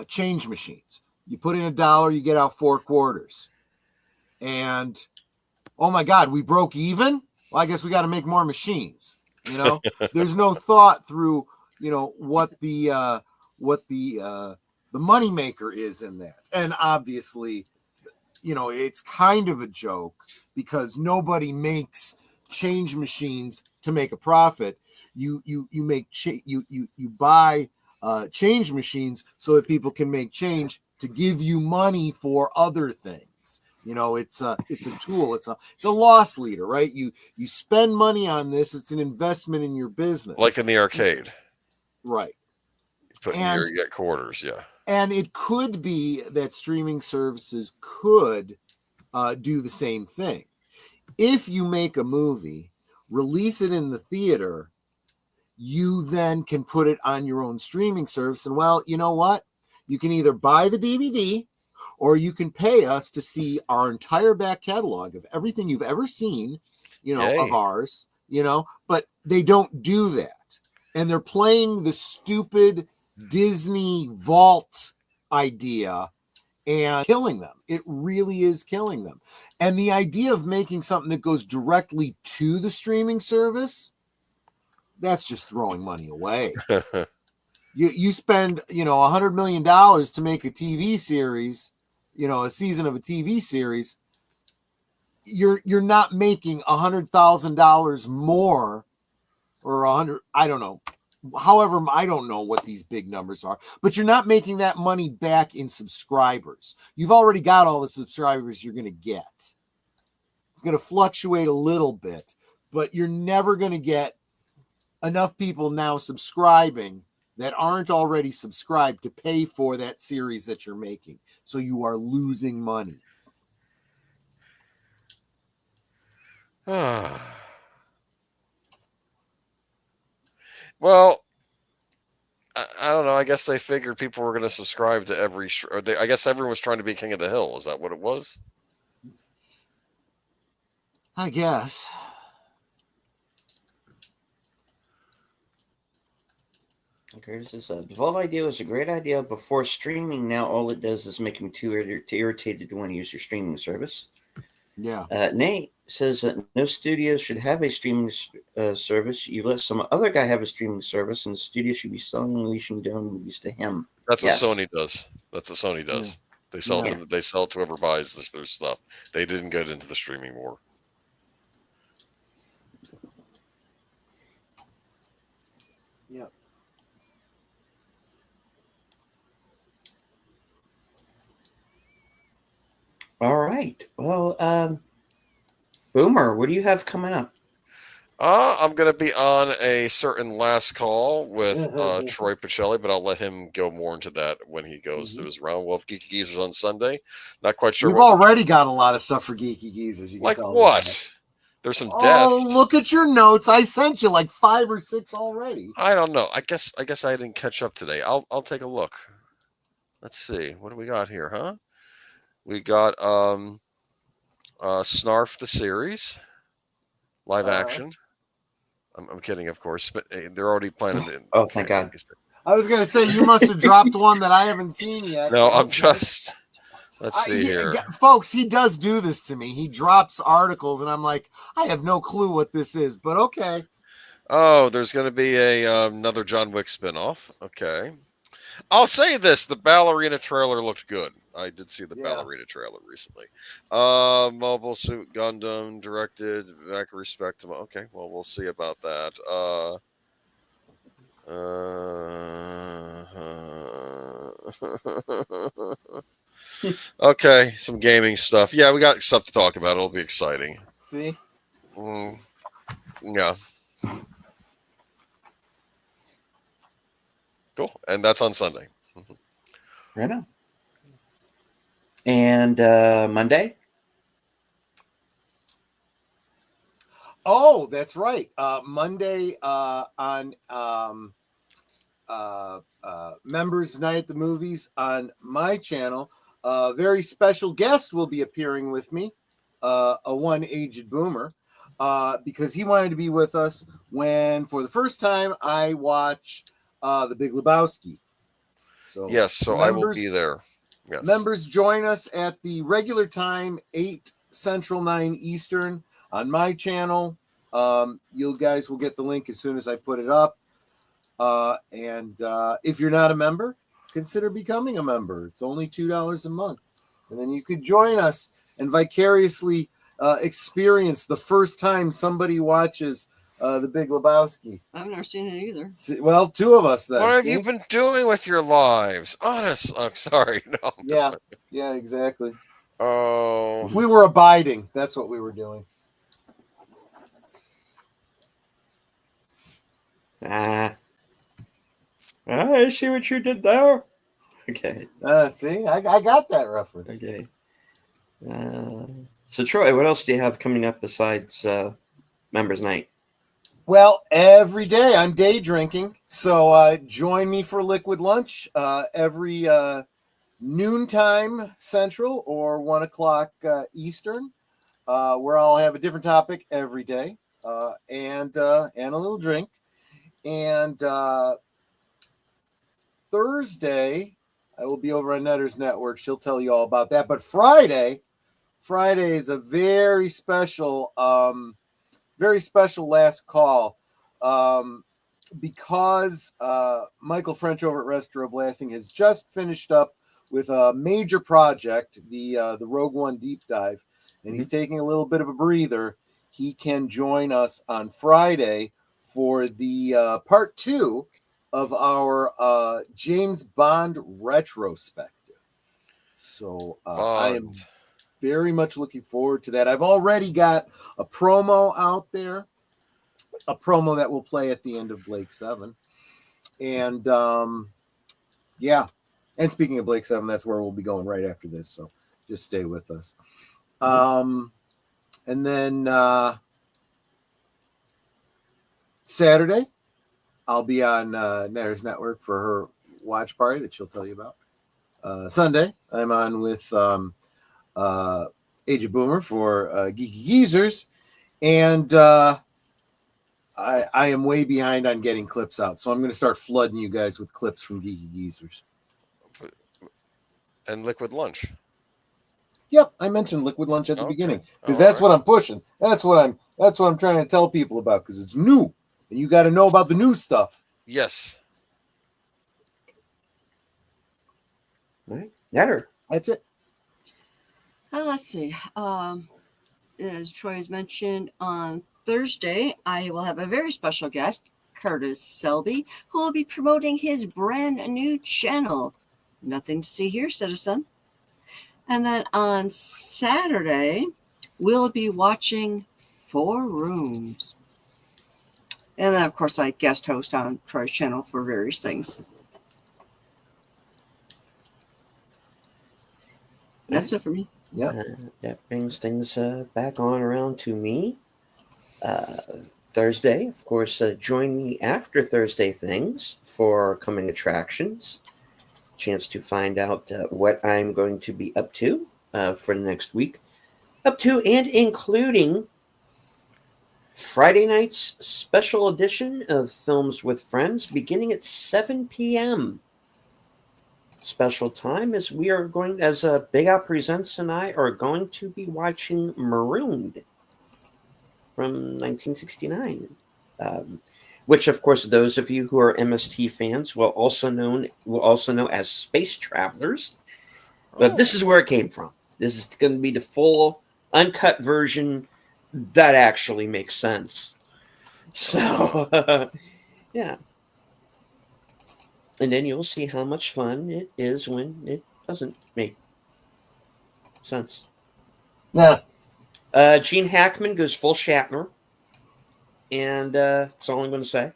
change machines. You put in $1, you get out 4 quarters. And oh my God, we broke even? Well, I guess we got to make more machines. You know, there's no thought through, you know, what the money maker is in that. And obviously, you know, it's kind of a joke because nobody makes change machines to make a profit. You buy change machines so that people can make change to give you money for other things. You know, it's a tool. It's a loss leader, right? You spend money on this. It's an investment in your business, like in the arcade, right? You put in you get quarters, yeah. And it could be that streaming services could do the same thing. If you make a movie, release it in the theater, you then can put it on your own streaming service. And well, you know what? You can either buy the DVD or you can pay us to see our entire back catalog of everything you've ever seen, you know, of ours, you know, but they don't do that. And they're playing the stupid Disney vault idea and killing them. It really is killing them. And the idea of making something that goes directly to the streaming service, that's just throwing money away. You spend, you know, $100 million to make a TV series, you know, a season of a TV series. You're not making $100,000 more or 100, I don't know. However, I don't know what these big numbers are, but you're not making that money back in subscribers. You've already got all the subscribers you're going to get. It's going to fluctuate a little bit, but you're never going to get enough people now subscribing that aren't already subscribed to pay for that series that you're making. So you are losing money. Well, I don't know. I guess they figured people were going to subscribe to every. I guess everyone was trying to be King of the Hill. Is that what it was? I guess. Curtis says, the Vault idea was a great idea before streaming. Now all it does is make them too irritated to want to use your streaming service. Yeah. Nate says that no studios should have a streaming service. You let some other guy have a streaming service, and the studio should be selling and releasing their own movies to him. That's what Sony does. That's what Sony does. Yeah. They sell to they sell to whoever buys their stuff. They didn't get into the streaming war. Yeah. All right. Well, Boomer, what do you have coming up? I'm going to be on a certain last call with Troy Pacelli, but I'll let him go more into that when he goes through his round. We'll have Geeky Geezers on Sunday. Not quite sure. We've already got a lot of stuff for Geeky Geezers. You can like what? That. There's some deaths. Oh, look at your notes. I sent you like 5 or 6 already. I don't know. I guess I didn't catch up today. I'll take a look. Let's see. What do we got here, huh? We got Snarf the series. Live action. I'm kidding, of course, but they're already planning it. Oh, thank God. I was going to say, you must have dropped one that I haven't seen yet. No, I'm just... Let's see here. Folks, he does do this to me. He drops articles, and I'm like, I have no clue what this is, but okay. Oh, there's going to be another John Wick spinoff. Okay. I'll say this. The ballerina trailer looked good. I did see the ballerina trailer recently. Mobile Suit Gundam directed. Back respect to okay, well, we'll see about that. Okay, some gaming stuff. Yeah, we got stuff to talk about. It'll be exciting. See? Yeah. Cool. And that's on Sunday. Right on. And Monday? Oh, that's right. Monday on Members Night at the Movies on my channel, a very special guest will be appearing with me, a one aged boomer, because he wanted to be with us when, for the first time, I watch The Big Lebowski. So yes, so I will be there. Yes. Members join us at the regular time, 8 Central, 9 Eastern, on my channel. You guys will get the link as soon as I put it up. And if you're not a member, consider becoming a member. It's only $2 a month. And then you could join us and vicariously experience the first time somebody watches The Big Lebowski. I've never seen it either. Well, 2 of us then. What have you been doing with your lives? Honest. Oh, sorry. No. Yeah, exactly. Oh. We were abiding. That's what we were doing. I see what you did there. Okay. See, I got that reference. Okay. So, Troy, what else do you have coming up besides Members Night? Well, every day I'm day drinking. So join me for Liquid Lunch every noontime Central or 1 o'clock Eastern, where I'll have a different topic every day and a little drink. And Thursday, I will be over on Netter's Network. She'll tell you all about that. But Friday is a very special last call because Michael French over at Retro Blasting has just finished up with a major project, the Rogue One Deep Dive, and he's taking a little bit of a breather. He can join us on Friday for the part 2 of our James Bond retrospective. So I am very much looking forward to that. I've already got a promo out there, a promo that will play at the end of Blake 7. And yeah. And speaking of Blake 7, that's where we'll be going right after this. So just stay with us. And then Saturday, I'll be on Netter's Network for her watch party that she'll tell you about. Sunday, I'm on with Age of Boomer for Geeky Geezers. And I am way behind on getting clips out. So I'm going to start flooding you guys with clips from Geeky Geezers. And Liquid Lunch. Yep, I mentioned Liquid Lunch at the beginning because All that's right. what I'm pushing. That's what I'm trying to tell people about because it's new and you got to know about the new stuff. Yes. All right. Netter. That's it. Let's see. As Troy has mentioned, on Thursday, I will have a very special guest, Curtis Selby, who will be promoting his brand new channel. Nothing to see here, citizen. And then on Saturday, we'll be watching 4 Rooms. And then, of course, I guest host on Troy's channel for various things. That's it for me. Yeah. That brings things back on around to me. Thursday, of course, join me after Thursday Things for coming attractions. Chance to find out what I'm going to be up to for the next week. Up to and including Friday night's special edition of Films with Friends beginning at 7 p.m. Special time as we are going, as Big Al Presents and I are going to be watching Marooned from 1969. Which, of course, those of you who are MST fans will also know as Space Travelers. But this is where it came from. This is going to be the full uncut version that actually makes sense. So, yeah. And then you'll see how much fun it is when it doesn't make sense. Yeah. Gene Hackman goes full Shatner. And that's all I'm going to say.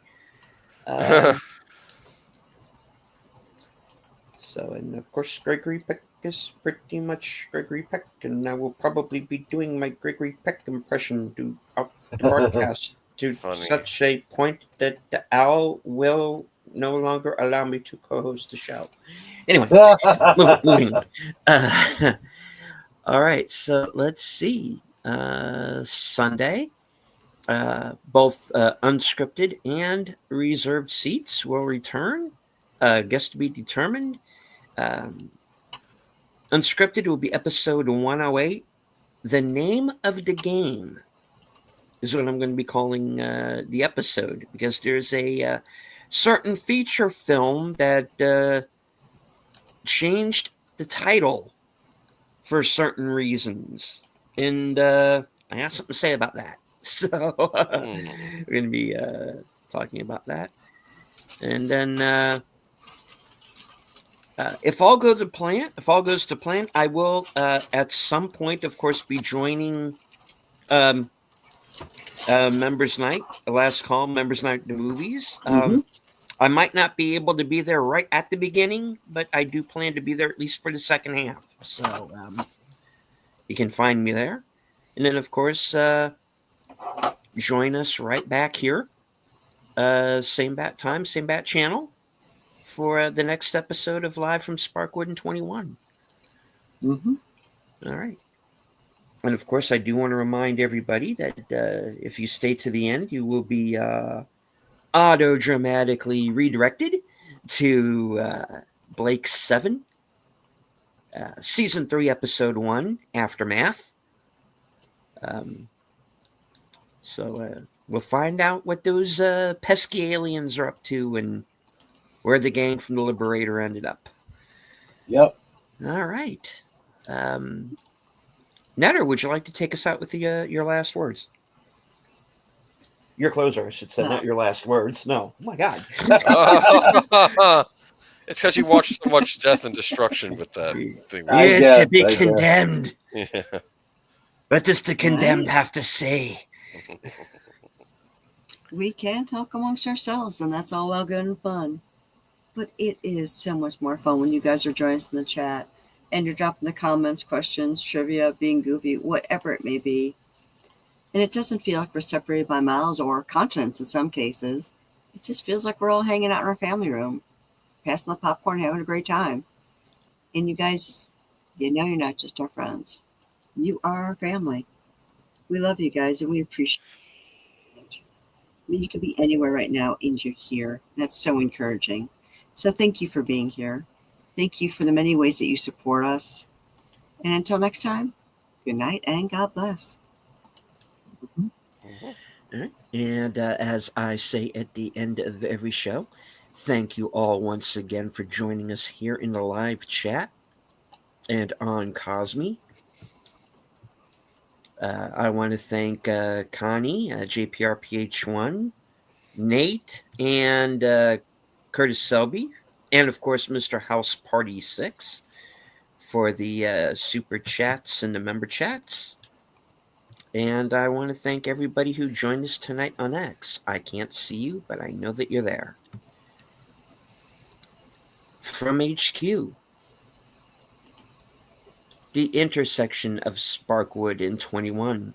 So, and of course, Gregory Peck is pretty much Gregory Peck, and I will probably be doing my Gregory Peck impression throughout the broadcast to such a point that the owl will no longer allow me to co-host the show. Anyway, moving on. All right, so let's see. Sunday, both unscripted and reserved seats will return. Guest to be determined. Unscripted will be episode 108. The name of the game is what I'm going to be calling the episode, because there's a certain feature film that changed the title for certain reasons. And I have something to say about that. So we're going to be talking about that. And then if all goes to plan, I will at some point, of course, be joining Members Night, the last call, Members Night the movies. I might not be able to be there right at the beginning, but I do plan to be there at least for the second half. So you can find me there. And then, of course, join us right back here. Same bat time, same bat channel for the next episode of Live from Sparkwood in 21. All right. And, of course, I do want to remind everybody that if you stay to the end, you will be auto-dramatically redirected to Blake 7, Season 3, Episode 1, Aftermath. So we'll find out what those pesky aliens are up to and where the gang from the Liberator ended up. Yep. All right. Netter, would you like to take us out with your last words? Your closer, I should say, not your last words. No. Oh, my God. It's because you watched so much death and destruction with that thing. You're to be condemned. Yeah. What does the condemned have to say? We can talk amongst ourselves, and that's all well, good, and fun. But it is so much more fun when you guys are joining us in the chat and you're dropping the comments, questions, trivia, being goofy, whatever it may be. And it doesn't feel like we're separated by miles or continents in some cases. It just feels like we're all hanging out in our family room, passing the popcorn, having a great time. And you guys, you know you're not just our friends. You are our family. We love you guys, and we appreciate it. I mean, you could be anywhere right now, and you're here. That's so encouraging. So thank you for being here. Thank you for the many ways that you support us. And until next time, good night and God bless. All right. And as I say at the end of every show, thank you all once again for joining us here in the live chat and on Cosme. I want to thank Connie, JPRPH1, Nate, and Curtis Selby, and of course Mr. House Party 6 for the super chats and the member chats. And I want to thank everybody who joined us tonight on X. I can't see you, but I know that you're there. From HQ, the intersection of Sparkwood and 21,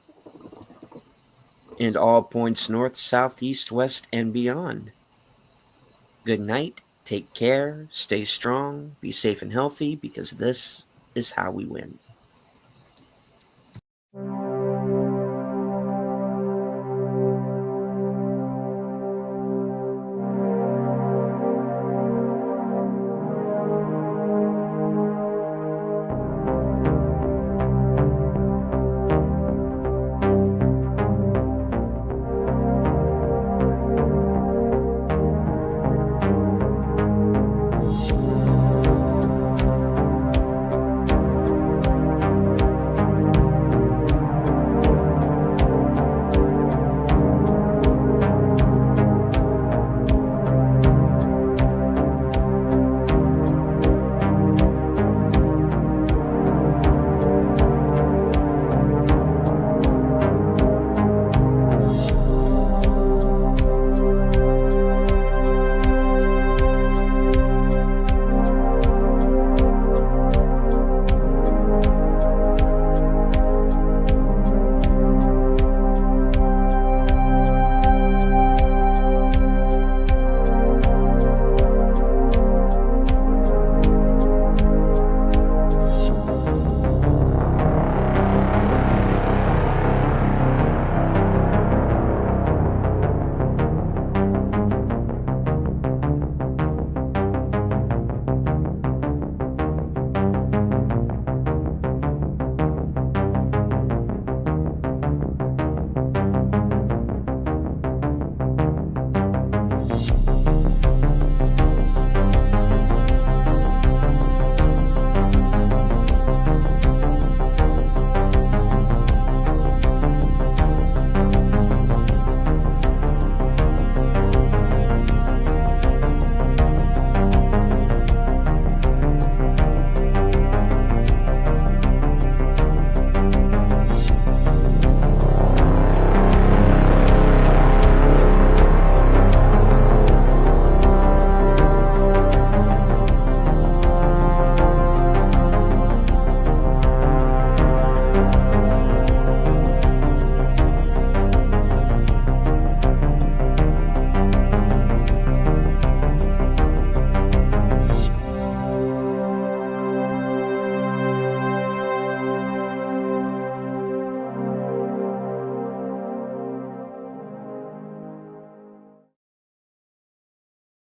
and all points north, south, east, west, and beyond. Good night, take care, stay strong, be safe and healthy, because this is how we win.